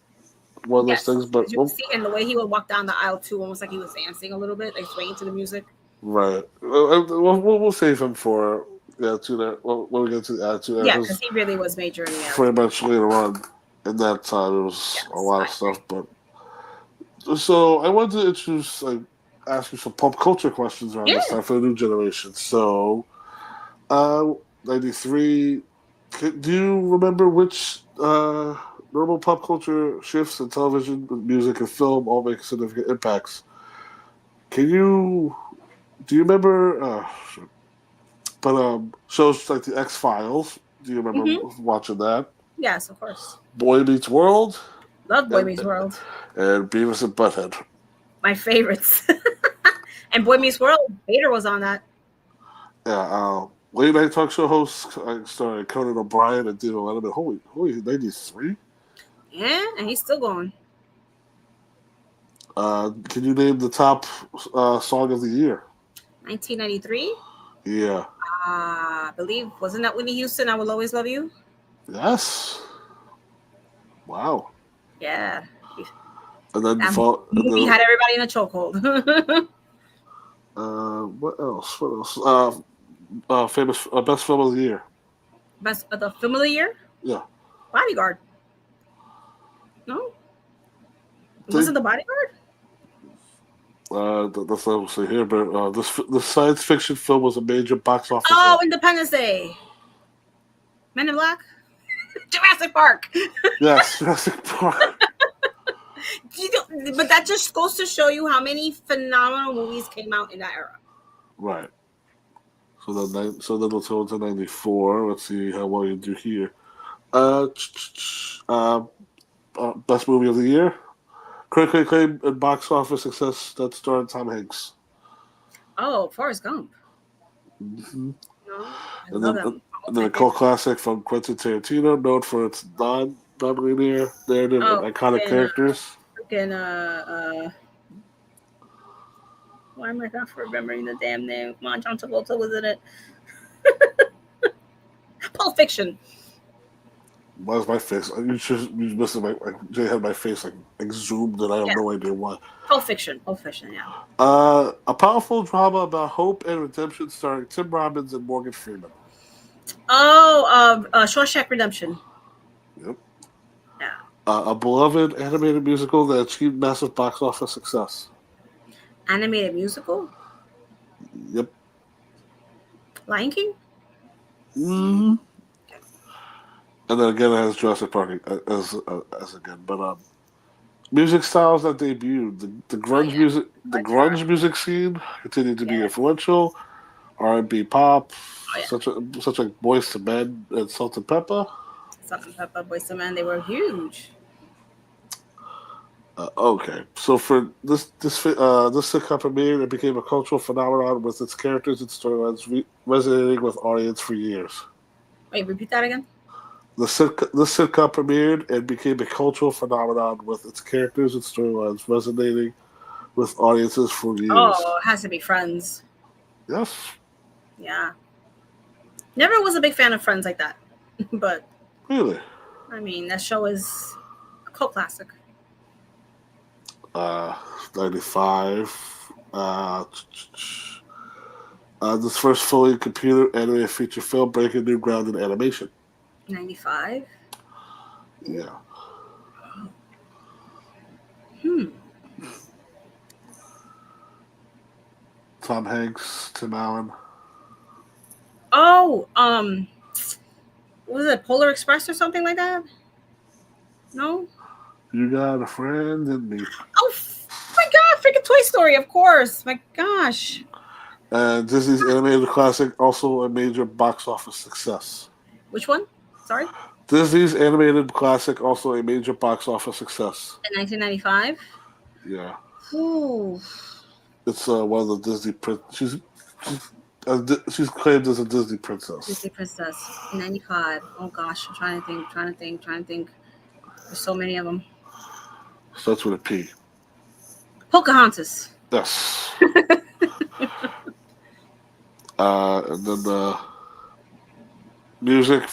one of those things. But you can see, and the way he would walk down the aisle too, almost like he was dancing a little bit, like swaying to the music. Right. We'll save him for. Yeah, to that. Well, when we get to the Attitude, yeah, because he really was major in the pretty much later on in that time, it was a lot of stuff. But so I wanted to introduce, ask you some pop culture questions around this time for the new generation. So, 93. Do you remember which normal pop culture shifts in television, music, and film all make significant impacts? Do you remember? But shows like the X-Files. Do you remember watching that? Yes, of course. Boy Meets World. Love Boy Meets World. And Beavis and Butthead. My favorites. And Boy Meets World, Vader was on that. Yeah, late night talk show host started Conan O'Brien and Dino Letterman. Holy 93? Yeah, and he's still going. Can you name the top song of the year? 1993? Yeah. I believe, wasn't that Whitney Houston, I Will Always Love You? Yes. Wow. Yeah. And then he had everybody in a chokehold. What else? Famous best film of the year. Best the film of the year? Yeah. Bodyguard. No? Was it the Bodyguard? That's what I was saying here, but the science fiction film was a major box office. Oh, Independence Day. Men in Black? Jurassic Park. Yes, Jurassic Park. But that just goes to show you how many phenomenal movies came out in that era. Right. So then let's go into 94. Let's see how well you do here. Best movie of the year. Critically acclaimed and box office success that starred Tom Hanks. Oh, Forrest Gump. Mm-hmm. No, I And love then, them. and then a cult classic from Quentin Tarantino, known for its non-linear narrative and iconic characters. Why am I not remembering the damn name? Come on, John Travolta was in it. Pulp Fiction. Why's my face? You missing my Jay had my face like zoomed, and I have no idea why. Pulp Fiction, yeah. A powerful drama about hope and redemption, starring Tim Robbins and Morgan Freeman. Oh, Shawshank Redemption. Yep. Yeah. A beloved animated musical that achieved massive box office success. Animated musical? Yep. Lion King? Mm-hmm. And then again, it has Jurassic Park as again, but music styles that debuted the grunge music, the grunge music scene continued to be influential. R&B pop, such like Boyz II Men and Salt and Pepper. Salt and Pepper, Boyz II Men, they were huge. Okay, so for this sitcom premiered, it became a cultural phenomenon with its characters and storylines resonating with audience for years. Wait, repeat that again. The sitcom premiered and became a cultural phenomenon with its characters and storylines resonating with audiences for years. Oh, it has to be Friends. Yes. Yeah. Never was a big fan of Friends like that, but really, I mean, that show is a cult classic. 95. This first fully computer animated feature film breaking new ground in animation. 95. Yeah. Tom Hanks, Tim Allen. Oh, was it Polar Express or something like that? No. You got a friend in me. Oh my God! Freaking Toy Story, of course. My gosh. And Disney's animated classic, also a major box office success. Which one? Sorry? Disney's animated classic, also a major box office success. In 1995? Yeah. Ooh. It's one of the Disney... She's claimed as a Disney princess. Disney princess. 95. Oh gosh, I'm trying to think. There's so many of them. Starts with a P. Pocahontas. Yes. And then the music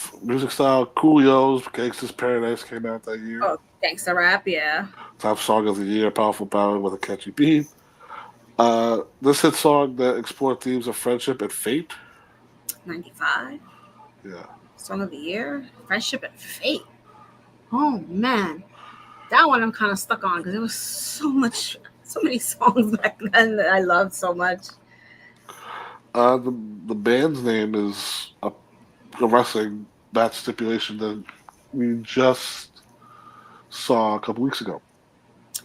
style, Coolio's Gangsta's Paradise came out that year. Oh, Gangsta Rap, yeah. Top song of the year, powerful ballad with a catchy beat. This hit song that explored themes of friendship and fate. 95. Yeah. Song of the year, Friendship and Fate. Oh man, that one I'm kind of stuck on because there was so many songs back then that I loved so much. The band's name is a wrestling match stipulation that we just saw a couple weeks ago.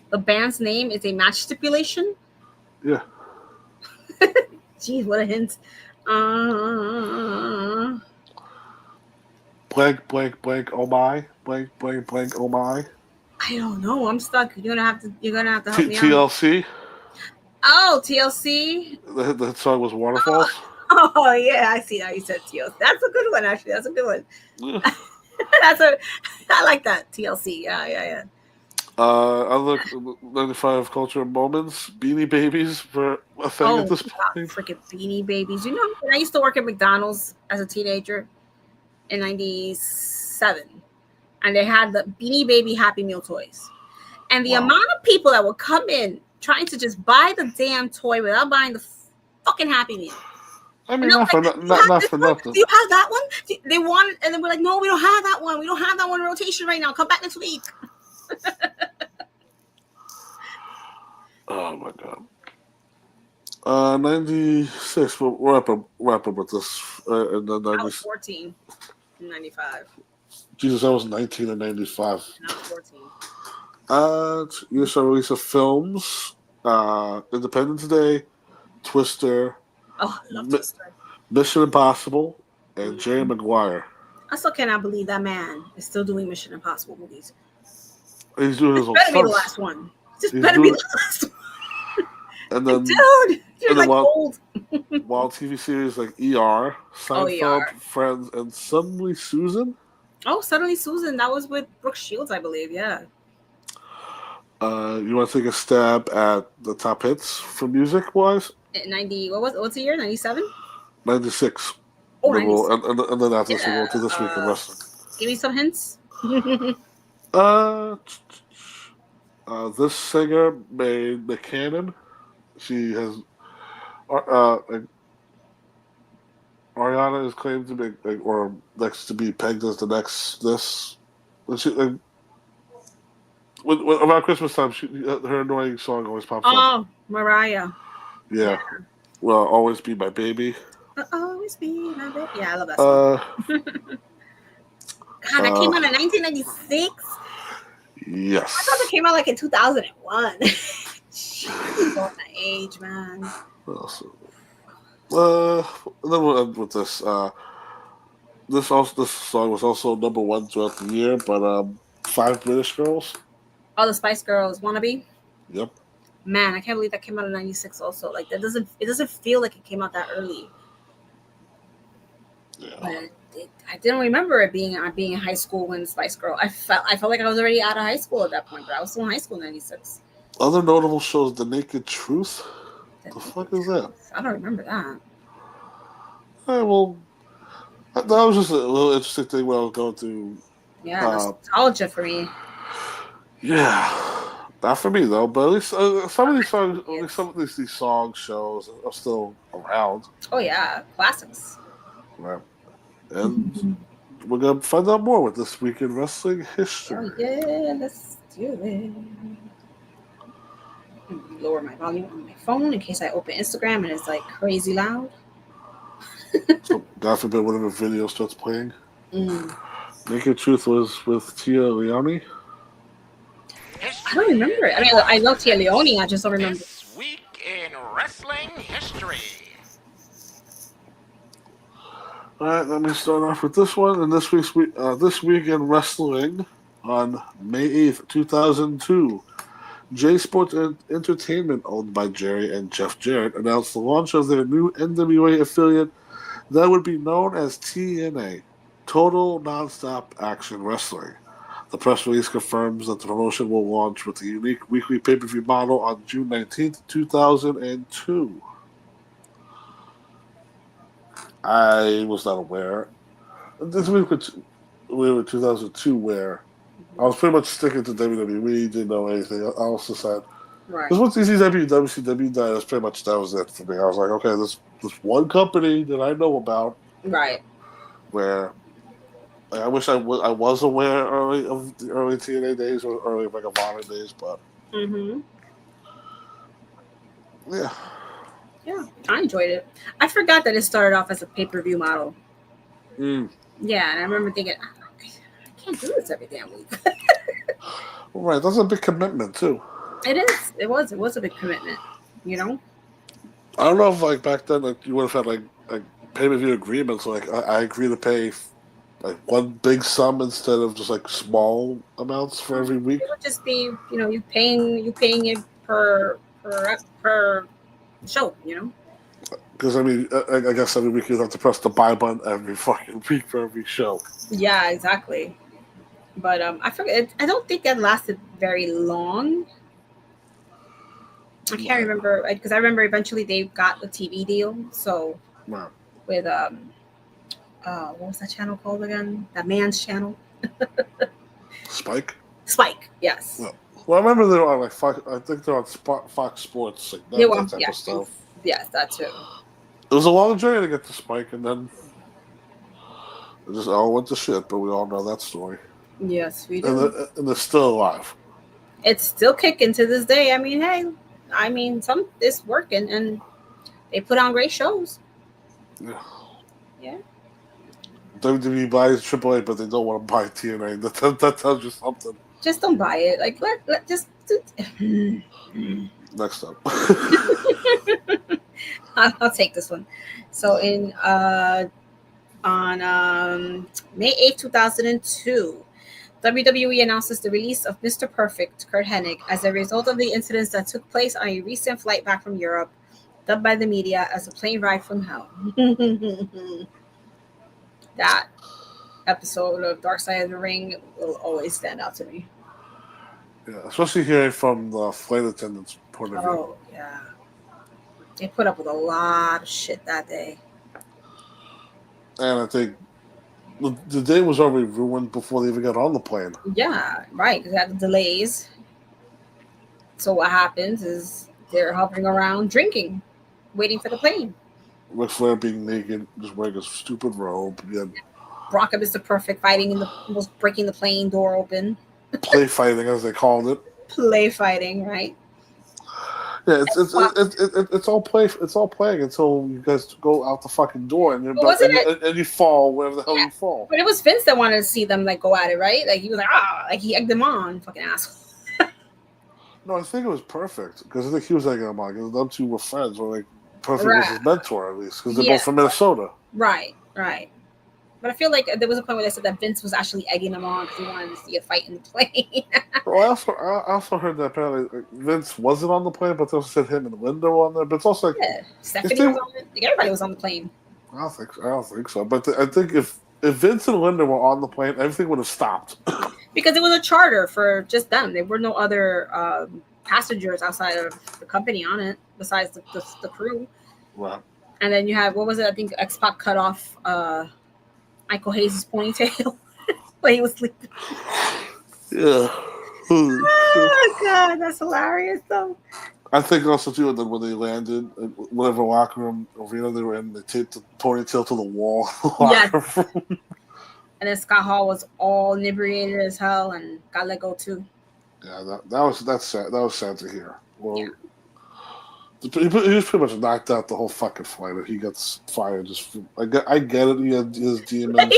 The band's name is a match stipulation? Yeah. Jeez, what a hint. Blank, blank, blank, oh my. Blank, blank, blank, oh my. I don't know. I'm stuck. You're gonna have to help me out. TLC. Oh, TLC. The song was Waterfalls. Oh yeah, I see how you said TLC. That's a good one, actually. That's a good one. Yeah. I like that. TLC. Yeah. Other 95 culture moments. Beanie Babies were a thing at this point. Freaking Beanie Babies. You know, when I used to work at McDonald's as a teenager in 97, and they had the Beanie Baby Happy Meal toys. And the amount of people that would come in trying to just buy the damn toy without buying the fucking Happy Meal. I mean, No, not for like, not for one? nothing. Do you have that one? They want, and then we're like, no, we don't have that one. We don't have that one in rotation right now. Come back next week. Oh my god. 96. We'll wrap up with this. And then I was 14 in 95. Jesus, I was 19 in 95. And I was 14. Years of release of films. Independence Day, Twister, Oh, I love Twister. Mission Impossible, and Jerry Maguire. I still cannot believe that man is still doing Mission Impossible movies. He's doing his own Better be the stunts. last one. Just better be the last one. And then, dude, you're and like then old. Wild TV series like ER, Seinfeld, ER. Friends, and Suddenly Susan. Oh, Suddenly Susan. That was with Brooke Shields, I believe. Yeah. You want to take a stab at the top hits for music wise? 90. What's the year? 97. 96. Oh, and, 96. and then after this, we'll go to This Week in Wrestling. Give me some hints. This singer made the canon. She has Ariana is claimed to be or next to be pegged as the next this. When she when around Christmas time, her annoying song always pops up. Oh, Mariah. Yeah. Well, Always Be My Baby. Always be my baby. Yeah, I love that song. God, that came out in 1996. Yes. I thought it came out like in 2001. Jeez, what my age, man. And then we'll end with this. This song was also number one throughout the year, but 5 British Girls. Oh, the Spice Girls, Wannabe. Yep. Man, I can't believe that came out in 96 also. Like it doesn't feel like it came out that early. Yeah. But I didn't remember it being in high school when Spice Girl. I felt like I was already out of high school at that point, but I was still in high school in 96. Other notable shows: The Naked Truth. The fuck is that? I don't remember that. Well, that was just a little interesting thing when I was going through. Yeah, nostalgia for me. Yeah. Not for me though, but at least some of these songs, at least some of these song shows are still around. Oh yeah, classics. Right. And we're gonna find out more with This Week in Wrestling History. Oh yeah, let's do it. Lower my volume on my phone in case I open Instagram and it's like crazy loud. So God forbid whatever video starts playing. Naked Truth was with Tia Leone. I don't remember it. I mean, I love Tia Leone. I just don't remember. This Week in Wrestling History. All right, let me start off with this one. And This Week in Wrestling on May 8th, 2002, J Sports Entertainment, owned by Jerry and Jeff Jarrett, announced the launch of their new NWA affiliate that would be known as TNA, Total Nonstop Action Wrestling. The press release confirms that the promotion will launch with a unique weekly pay-per-view model on June 19th, 2002. I was not aware. This week we were 2002 where I was pretty much sticking to WWE, didn't know anything else aside. Right. Because once WCW died, that was it for me. I was like, okay, this one company that I know about. Right. Where I wish I was aware early of the early TNA days or early Ring of Honor days, but yeah. Yeah, I enjoyed it. I forgot that it started off as a pay-per-view model. Yeah, and I remember thinking, I can't do this every damn week. Right, that's a big commitment too. It is. It was a big commitment. You know. I don't know if like back then like you would have had like pay-per-view agreements. Like I agree to pay like one big sum instead of just like small amounts for every week. It would just be you paying it per show. You know. Because I mean, I guess every week you have to press the buy button every fucking week for every show. Yeah, exactly. But I forget. I don't think that lasted very long. I can't remember because I remember eventually they got a TV deal. So with what was that channel called again? That man's channel. Spike. Yes. Well, I remember they were on like Fox, I think they're on Fox Sports. Like that type of stuff. Yes, that too. It was a long journey to get to Spike, and then it just all went to shit. But we all know that story. Yes, we do. And they're still alive. It's still kicking to this day. I mean, hey, some it's working, and they put on great shows. Yeah. Yeah. WWE buys AAA, but they don't want to buy TNA. That tells you something. Just don't buy it. Like let just. Next up. I'll take this one. So on May 8, 2002, WWE announces the release of Mr. Perfect, Kurt Hennig, as a result of the incidents that took place on a recent flight back from Europe, dubbed by the media as a plane ride from hell. That episode of Dark Side of the Ring will always stand out to me. Yeah, especially hearing from the flight attendant's point of view. Oh, yeah. They put up with a lot of shit that day. And I think the day was already ruined before they even got on the plane. Yeah, right. Because they had the delays. So what happens is they're hovering around drinking, waiting for the plane. Ric Flair being naked, just wearing a stupid robe. Yeah. Brock and Mr. Perfect fighting almost breaking the plane door open. Play fighting, as they called it. Play fighting, right? Yeah, it's all play. It's all playing until you guys go out the fucking door and you fall wherever the hell you fall. But it was Vince that wanted to see them like go at it, right? Like he was like he egged them on, fucking asshole. No, I think it was Perfect because I think he was egging them on because them two were friends. Or like Perfect was his mentor at least because they're both from Minnesota. Right. But I feel like there was a point where they said that Vince was actually egging them on because he wanted to see a fight in the plane. Well, I also heard that apparently Vince wasn't on the plane, but they also said him and Linda were on there. But it's also like Stephanie was on it. Like everybody was on the plane. I don't think so. But I think if Vince and Linda were on the plane, everything would have stopped. Because it was a charter for just them. There were no other passengers outside of the company on it besides the crew. Right. And then you have, what was it? I think X-Pac cut off Michael Hayes' ponytail when he was sleeping. Yeah. Oh, God, that's hilarious, though. I think also, too, that when they landed, whatever locker room arena they were in, they taped the ponytail to the wall. Yes. And then Scott Hall was all inebriated as hell and got let go, too. Yeah, that's sad. That was sad to hear. Well, yeah. He was pretty much knocked out the whole fucking flight. He got fired. I get it. He had his demons.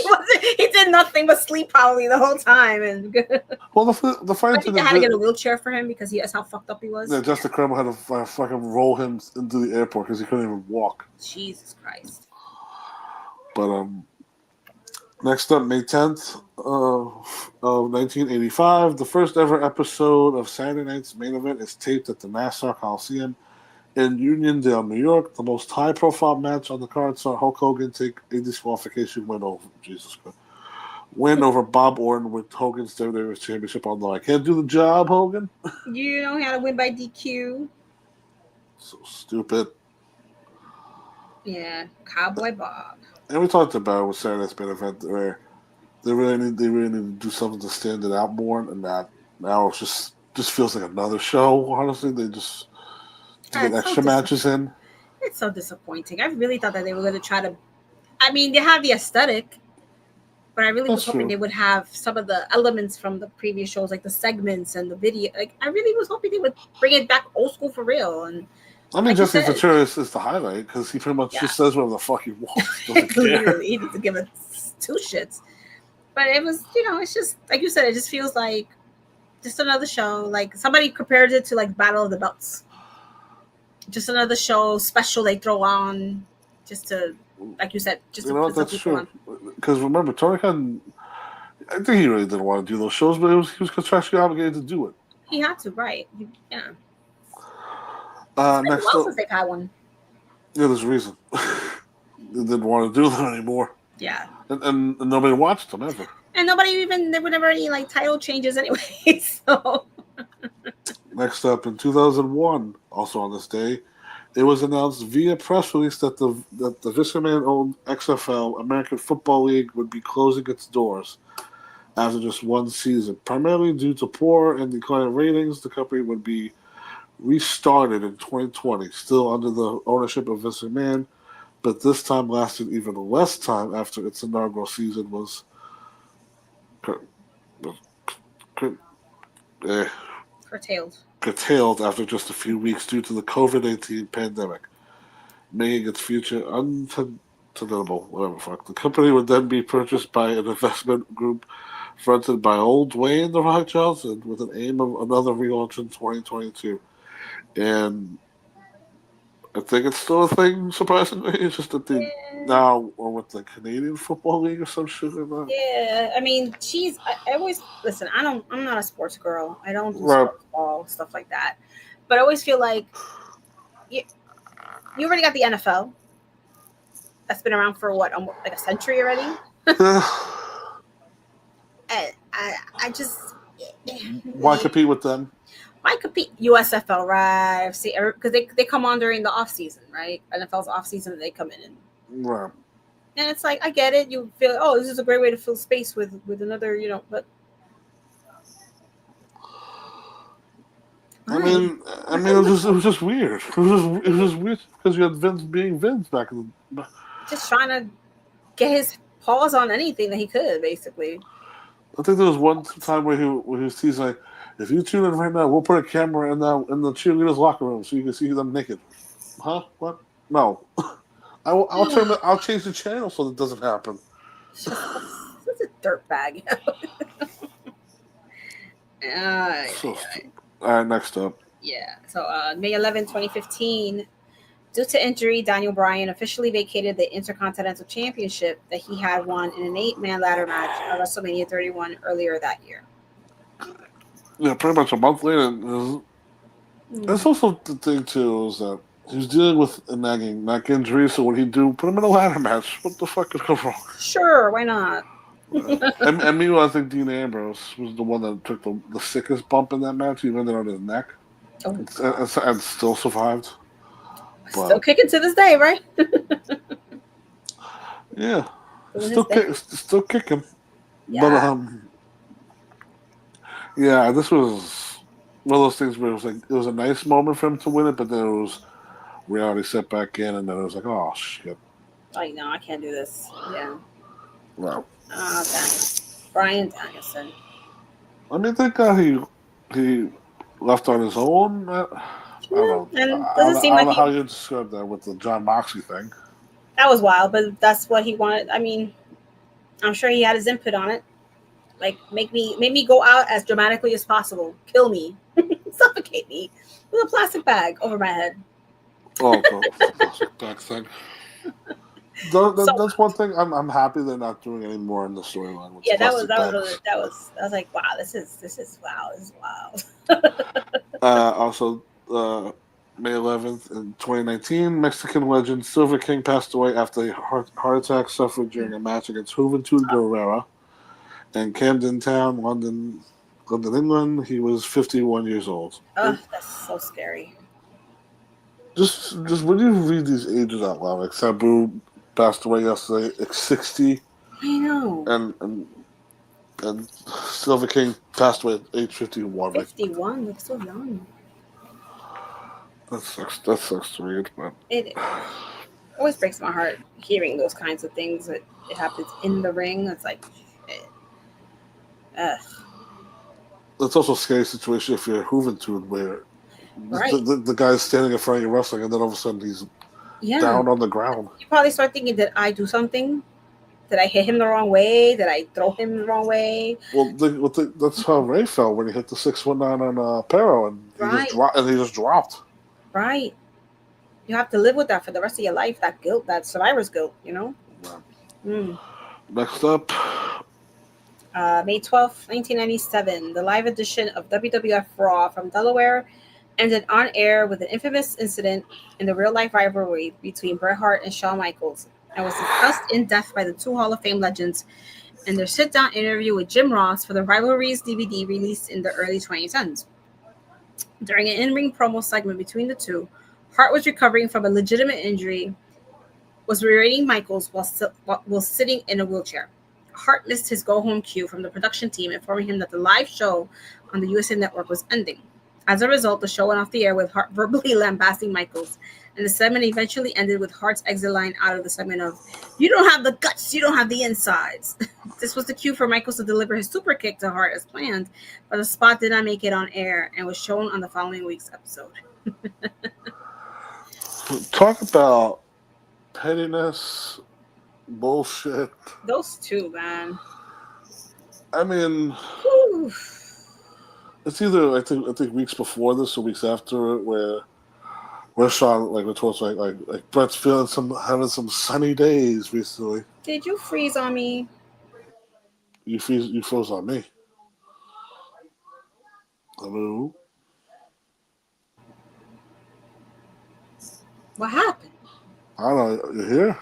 He did nothing but sleep probably the whole time. And well, the fight. I think they had to get a wheelchair for him because that's how fucked up he was. Yeah, Justin Credible had to fucking roll him into the airport because he couldn't even walk. Jesus Christ. But next up, May 10th of 1985, the first ever episode of Saturday Night's Main Event is taped at the Nassau Coliseum in Uniondale, New York. The most high-profile match on the card saw Hulk Hogan take a disqualification win over Bob Orton with Hogan's WWE Championship on the line. Can't do the job, Hogan. You know how to win by DQ. So stupid. Yeah, Cowboy Bob. And we talked about it with Saturday Night's Main Event where they really need to do something to stand it out more, and that now it just feels like another show. Honestly, they just get extra matches in. It's so disappointing. I really thought that they were going to try to. I mean, they have the aesthetic, but I really was hoping they would have some of the elements from the previous shows, like the segments and the video. Like, I really was hoping they would bring it back old school for real. And I mean, like Justin Ventura is the highlight because he pretty much just says whatever the fuck he wants. Literally, he needs to give us two shits. But it was, it's just like you said. It just feels like just another show. Like somebody compared it to like Battle of the Belts. Just another show special they throw on just to, like you said, just to that's true. Because remember, Tony Khan, I think he really didn't want to do those shows, but he was contractually obligated to do it. He had to, right? Yeah. Next up, since they've had one. Yeah, there's a reason. They didn't want to do them anymore. Yeah. And nobody watched them ever. And there were never any like title changes anyway. So. Next up, in 2001, also on this day, it was announced via press release that the Vince McMahon-owned XFL, American Football League, would be closing its doors after just one season. Primarily due to poor and declining ratings, the company would be restarted in 2020, still under the ownership of Vince McMahon, but this time lasted even less time after its inaugural season was cur- cur- eh, Curtailed. curtailed after just a few weeks due to the COVID-19 pandemic, making its future untenable. Whatever the fuck. The company would then be purchased by an investment group fronted by old Dwayne The Rock Johnson with an aim of another relaunch in 2022. And I think it's still a thing, surprisingly. It's just that they Yeah. now are with the Canadian Football League or some shit like that. Yeah, I mean, I always listen. I'm not a sports girl. I don't do Right. sports ball stuff like that. But I always feel like you already got the NFL. That's been around for what, almost like a century already. And I just Why compete with them? why compete USFL, right? See, because they come on during the off season, right? NFL's off season, they come in Right. and it's like I get it. You feel, oh, this is a great way to fill space with another, but I mean, it was just weird. It was just weird because you had Vince being Vince back in the. just trying to get his paws on anything that he could, basically. I think there was one time where he was teasing like, if you tune in right now, we'll put a camera in the cheerleaders' locker room so you can see them naked. Huh? What? No. I'll change the channel so that doesn't happen. Such a dirtbag. So stupid. All right, next up. Yeah. So May 11, 2015, due to injury, Daniel Bryan officially vacated the Intercontinental Championship that he had won in an 8-man ladder match at WrestleMania 31 earlier that year. Yeah, pretty much a month later. That's also the thing too, is that he was dealing with a nagging neck injury. So what he'd do, put him in a ladder match. What the fuck could go wrong? Sure, why not? And meanwhile, I think Dean Ambrose was the one that took the sickest bump in that match. He landed on his neck Oh. and still survived. But, still kicking to this day, right? Yeah, still kicking. Yeah. But yeah, this was one of those things where it was a nice moment for him to win it, but then it was reality set back in, and then it was like, oh shit. Like, no, I can't do this. Yeah. Wow. Bryan Danielson. I mean, thank God he left on his own. I don't know. And I doesn't seem don't know like how you describe that with the John Moxley thing. that was wild, but that's what he wanted. I mean, I'm sure he had his input on it. Like, make me go out as dramatically as possible. Kill me. Suffocate me with a plastic bag over my head. Oh, the plastic bag thing. That's one thing. I'm happy they're not doing any more in the storyline. Yeah, that was like, wow, this is wild. Also, May 11th in 2019, Mexican legend Silver King passed away after a heart attack suffered during a match against Juventud Guerrera in Camden Town, London, England. He was 51 years old. Oh, that's so scary. Just when you read these ages out loud, like Sabu passed away yesterday at 60. I know. And Silver King passed away at age 51. 51, like so young. That sucks to read, but It always breaks my heart hearing those kinds of things. That it happens in the ring. It's like, it's also a scary situation if you're a Juventud where right. the guy's standing in front of you wrestling, and then all of a sudden he's down on the ground. You probably start thinking, did I do something? Did I hit him the wrong way? Did I throw him the wrong way? Well, that's how Ray fell when he hit the 619 on Pero, and he just dropped. Right. You have to live with that for the rest of your life. That guilt, that survivor's guilt. Next up. May 12th, 1997, the live edition of WWF Raw from Delaware ended on air with an infamous incident in the real-life rivalry between Bret Hart and Shawn Michaels, and was discussed in depth by the two Hall of Fame legends in their sit-down interview with Jim Ross for the Rivalries DVD released in the early 2010s. During an in-ring promo segment between the two, Hart was recovering from a legitimate injury, was berating Michaels while sitting in a wheelchair. Hart missed his go-home cue from the production team, informing him that the live show on the USA Network was ending. As a result, the show went off the air with Hart verbally lambasting Michaels And the segment eventually ended with Hart's exit line out of the segment of, "You don't have the guts, you don't have the insides." This was the cue for Michaels to deliver his super kick to Hart as planned, but the spot did not make it on air and was shown on the following week's episode. Talk about pettiness, bullshit. Those two, man. I mean, Whew. it's either I think weeks before this or weeks after it where Sean like retorts like Brett's having some sunny days recently. Did you freeze on me? You froze on me. Hello. What happened? I don't know. You here?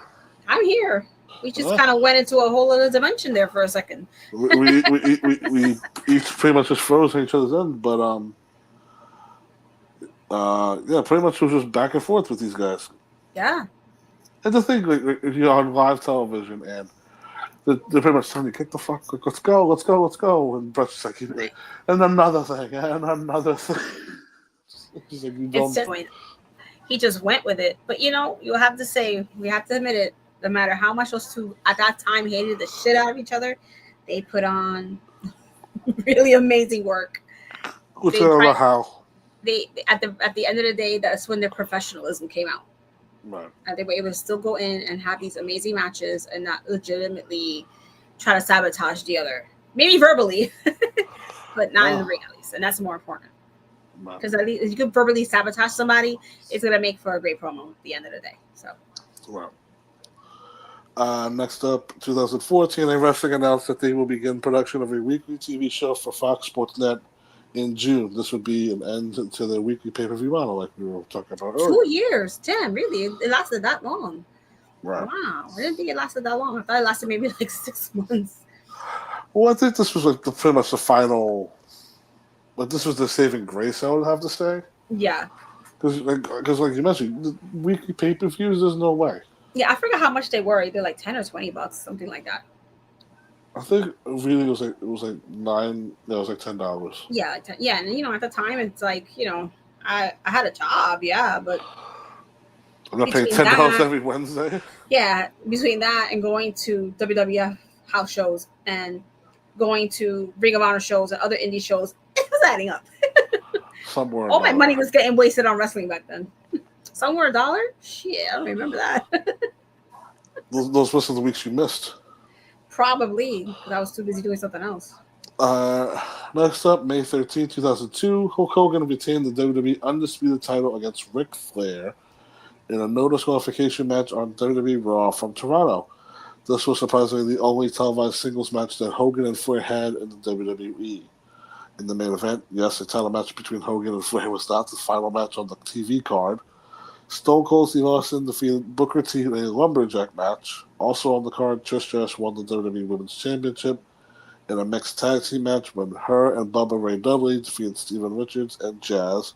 I'm here. We just kind of went into a whole other dimension there for a second. we each pretty much just froze on each other's end, but yeah, pretty much was just back and forth with these guys. Yeah. And the thing, like, if you're on live television and they're pretty much telling you, "Kick the fuck, like, let's go," and Brett's like, and another thing, and another thing. It's like, you don't. He just went with it, but you have to say, we have to admit it. No matter how much those two at that time hated the shit out of each other, they put on really amazing work. Which I don't know how. They at the end of the day, that's when their professionalism came out. Right. They were able to still go in and have these amazing matches and not legitimately try to sabotage the other. Maybe verbally, but not in the ring at least, and that's more important. Because at least if you could verbally sabotage somebody, it's gonna make for a great promo at the end of the day. So. Wow. Next up, 2014, Wrestling announced that they will begin production of a weekly TV show for Fox Sports Net in June. This would be an end to their weekly pay-per-view model, like we were talking about earlier. 2 years, damn, really? It lasted that long? Right. Wow, I didn't think it lasted that long. I thought it lasted maybe like 6 months. Well, I think this was like pretty much the final. But this was the saving grace, I would have to say. Yeah. Because like you mentioned, the weekly pay-per-views, there's no way. Yeah, I forgot how much they were. Either like $10 or $20, something like that. I think really it was like $9. No, it was like $10. Yeah, yeah, and at the time it's like I had a job, yeah, but I'm not paying $10 every Wednesday. Yeah, between that and going to WWF house shows and going to Ring of Honor shows and other indie shows, it was adding up. Somewhere. All my money was getting wasted on wrestling back then. Somewhere $1? Shit, I don't remember that. Those were the weeks you missed. Probably, because I was too busy doing something else. Next up, May 13, 2002, Hulk Hogan retained the WWE Undisputed title against Ric Flair in a no disqualification match on WWE Raw from Toronto. This was surprisingly the only televised singles match that Hogan and Flair had in the WWE. In the main event, yes, a title match between Hogan and Flair was not the final match on the TV card. Stone Cold Steve Austin defeated Booker T in a lumberjack match. Also on the card, Trish Stratus won the WWE Women's Championship in a mixed tag team match when her and Bubba Ray Dudley defeated Steven Richards and Jazz,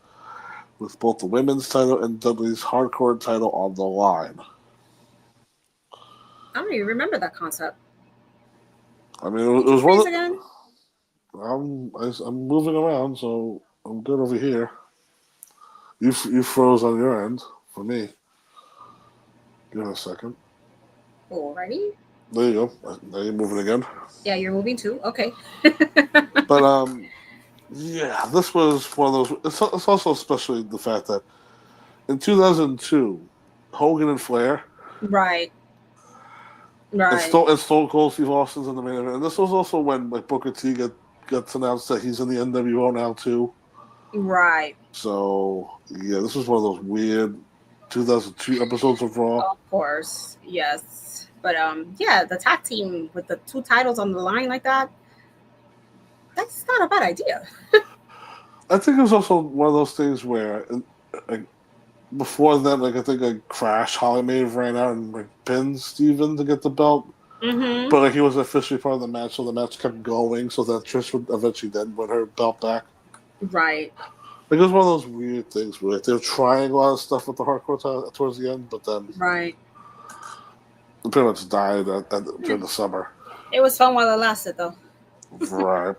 with both the women's title and Dudley's hardcore title on the line. I don't even remember that concept. I mean, it was one of again? I'm moving around, so I'm good over here. You froze on your end for me. Give it a second. Alrighty. There you go. Now you're moving again. Yeah, you're moving too. Okay. But yeah, this was one of those. It's also especially the fact that in 2002, Hogan and Flair, right, and Stone Cold Steve Austin's in the main event. And this was also when like Booker T gets announced that he's in the NWO now too. Right. So yeah, this was one of those weird 2002 episodes of Raw. Of course, yes. But yeah, the tag team with the 2 titles on the line like that, that's not a bad idea. I think it was also one of those things where, like, before that, like I think like Crash Holly may have ran out and like pinned Steven to get the belt, but like he was officially part of the match, so the match kept going, so that Trish would eventually then win her belt back. Right. Like it was one of those weird things where like, they were trying a lot of stuff with the hardcore towards the end, but then it pretty much died during the summer. It was fun while it lasted, though. Right.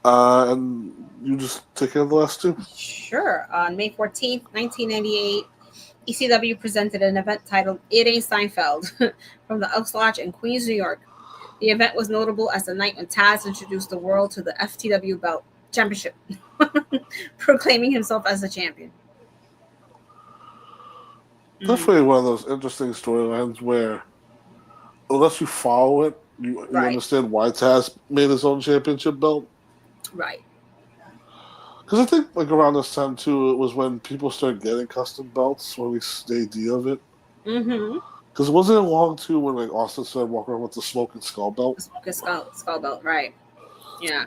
And you just take care of the last 2? Sure. On May 14th, 1998, ECW presented an event titled It Ain't Seinfeld from the Elks Lodge in Queens, New York. The event was notable as the night when Taz introduced the world to the FTW belt championship, proclaiming himself as the champion. Definitely one of those interesting storylines where, unless you follow it, you Right. understand why Taz made his own championship belt. Right. Because I think like around this time too, it was when people started getting custom belts, or at least the idea of it. Mm-hmm. Because it wasn't long too when like Austin started walking around with the smoking skull belt. The smoking skull belt, right? Yeah.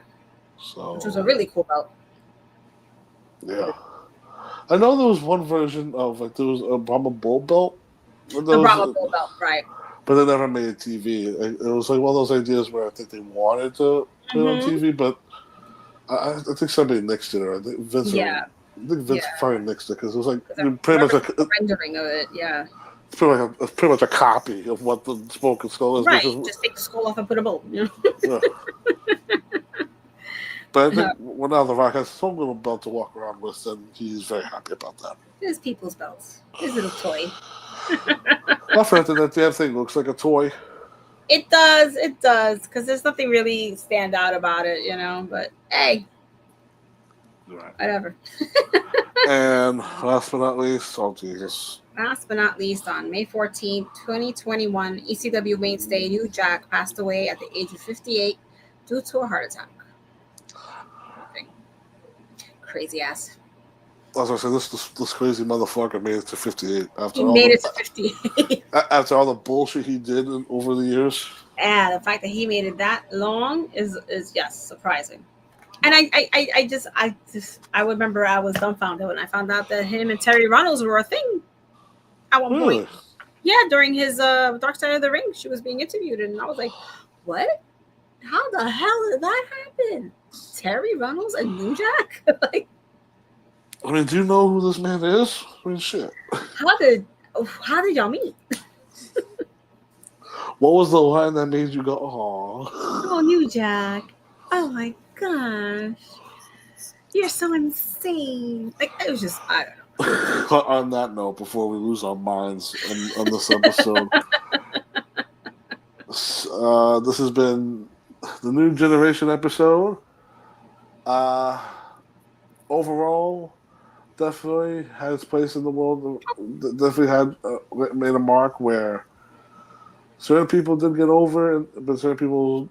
So, Which was a really cool belt. Yeah. I know there was one version of like there was a Brahma Bull belt. The Brahma Bull belt, right? But they never made TV. It was like one of those ideas where I think they wanted to put it on TV, but I think somebody nixed it, or I think Vince. Yeah. I think Vince probably nixed it because it was like pretty pretty much a rendering of it. Yeah. It's pretty much a copy of what the smoking skull is. Right. Just take the skull off and put a bowl. You know? Yeah. But I think well, now The Rock has some little belt to walk around with, and he's very happy about that. His people's belts. His little toy. My friend, that damn thing looks like a toy. It does, because there's nothing really stand out about it, you know. But hey, whatever. And last but not least, oh Jesus. Last but not least, on May 14th, 2021, ECW mainstay New Jack passed away at the age of 58 due to a heart attack. Crazy ass. As I said, this crazy motherfucker made it to 58. After all the bullshit he did over the years. Yeah, the fact that he made it that long is yes, surprising. And I remember I was dumbfounded when I found out that him and Terry Runnels were a thing at one point. Yeah, during his Dark Side of the Ring, she was being interviewed, and I was like, "What? How the hell did that happen?" Terry Runnels and New Jack? Like, I mean, do you know who this man is? I mean, shit. How did y'all meet? What was the line that made you go, "Oh"? Oh, New Jack! Oh my gosh, you're so insane! Like, it was just, I don't know. On that note, before we lose our minds on this episode, this has been the New Generation episode. Overall, definitely had its place in the world. Definitely had made a mark where certain people did get over, but certain people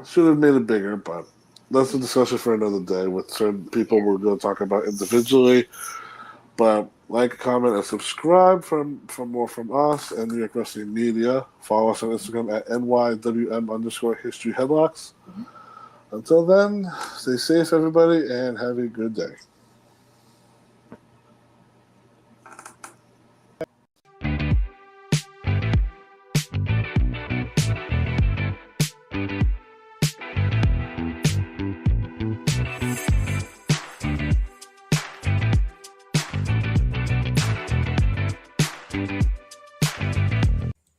should have made it bigger. But that's a discussion for another day with certain people we're going to talk about individually. But like, comment, and subscribe for more from us and New York Wrestling Media. Follow us on Instagram at NYWM_History Headlocks. Until then, stay safe, everybody, and have a good day.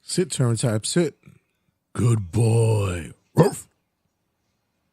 Sit, turn type, sit. Good boy. Ruff.